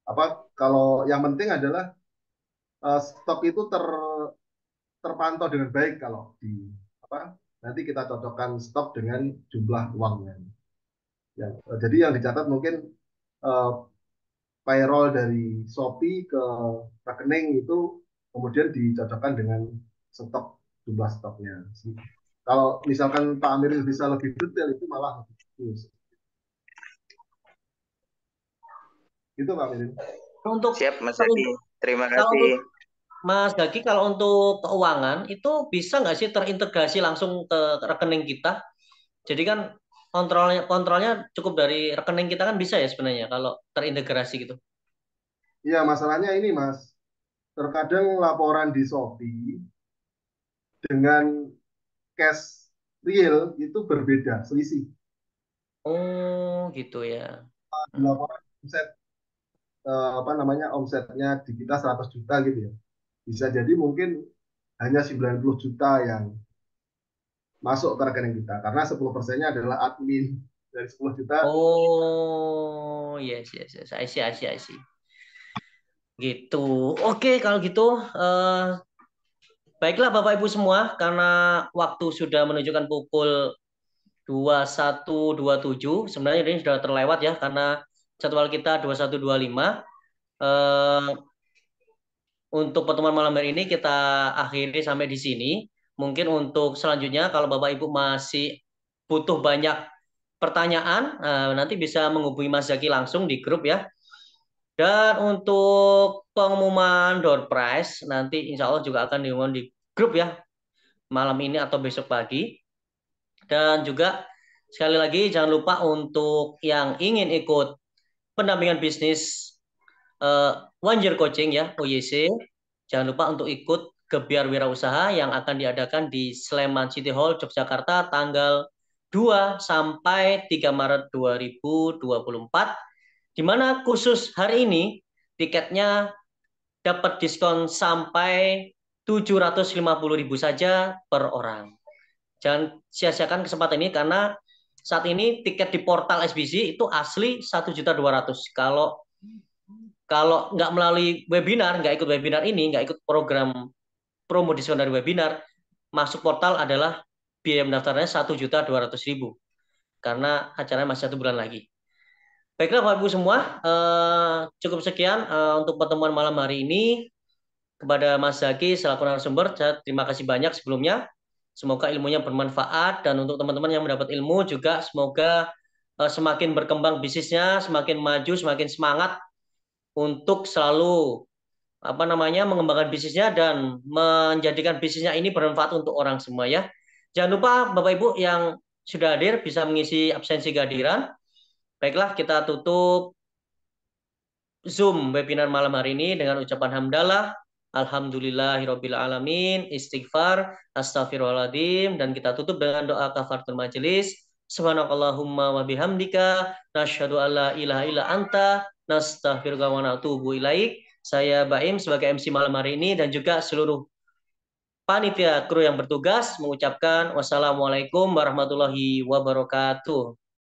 apa? Kalau yang penting adalah stok itu terpantau dengan baik kalau di apa? Nanti kita cocokkan stok dengan jumlah uangnya. Ya, jadi yang dicatat mungkin uh, payroll dari Shopee ke rekening itu kemudian dicocokkan dengan stok, jumlah stoknya. Kalau misalkan Pak Amir bisa lebih detail itu malah lebih bagus. Itu Pak Amir. Untuk Siap, Mas Zaki. Terima kasih. Mas Zaki, kalau untuk keuangan itu bisa nggak sih terintegrasi langsung ke rekening kita? Jadi kan kontrolnya cukup dari rekening kita kan bisa ya sebenarnya kalau terintegrasi gitu. Iya, masalahnya ini Mas, terkadang laporan di Shopee dengan cash real itu berbeda, selisih. Oh, gitu ya. Laporan omset apa namanya, omsetnya di kita 100 juta gitu ya. Bisa jadi mungkin hanya 90 juta yang masuk ke rekening kita karena 10%-nya adalah admin dari 10 juta. Oh, yes. I see. Gitu. Oke, kalau gitu baiklah Bapak Ibu semua, karena waktu sudah menunjukkan pukul 21.27. Sebenarnya ini sudah terlewat ya karena jadwal kita 21.25. Untuk pertemuan malam hari ini kita akhiri sampai di sini. Mungkin untuk selanjutnya kalau Bapak Ibu masih butuh banyak pertanyaan, nanti bisa menghubungi Mas Zaki langsung di grup ya. Dan untuk pengumuman door prize nanti insya Allah juga akan diumumkan di grup ya, malam ini atau besok pagi. Dan juga sekali lagi jangan lupa untuk yang ingin ikut pendampingan bisnis One Year Coaching ya, OYC, jangan lupa untuk ikut Gebyar Wirausaha yang akan diadakan di Sleman City Hall, Yogyakarta tanggal 2 sampai 3 Maret 2024, di mana khusus hari ini tiketnya dapat diskon sampai 750.000 saja per orang. Jangan sia-siakan kesempatan ini karena saat ini tiket di portal SBC itu asli 1.200.000. Kalau nggak melalui webinar, nggak ikut webinar ini, nggak ikut program promo diskon dari webinar, masuk portal adalah biaya mendaftarnya 1.200.000 karena acaranya masih 1 bulan lagi. Baiklah Bapak Ibu semua, cukup sekian untuk pertemuan malam hari ini. Kepada Mas Zaki selaku narasumber, terima kasih banyak sebelumnya. Semoga ilmunya bermanfaat dan untuk teman-teman yang mendapat ilmu juga semoga semakin berkembang bisnisnya, semakin maju, semakin semangat untuk selalu mengembangkan bisnisnya dan menjadikan bisnisnya ini bermanfaat untuk orang semua ya. Jangan lupa Bapak Ibu yang sudah hadir bisa mengisi absensi kehadiran. Baiklah, kita tutup Zoom webinar malam hari ini dengan ucapan hamdalah, alhamdulillahirabbil alamin, istighfar, astagfirullahaladzim, dan kita tutup dengan doa kafaratul majelis. Subhanakallahumma wa bihamdika nasyhadu alla ilaha illa anta nastaghfiruka wa natubu ilaik. Saya Baim sebagai MC malam hari ini dan juga seluruh panitia kru yang bertugas mengucapkan wassalamualaikum warahmatullahi wabarakatuh.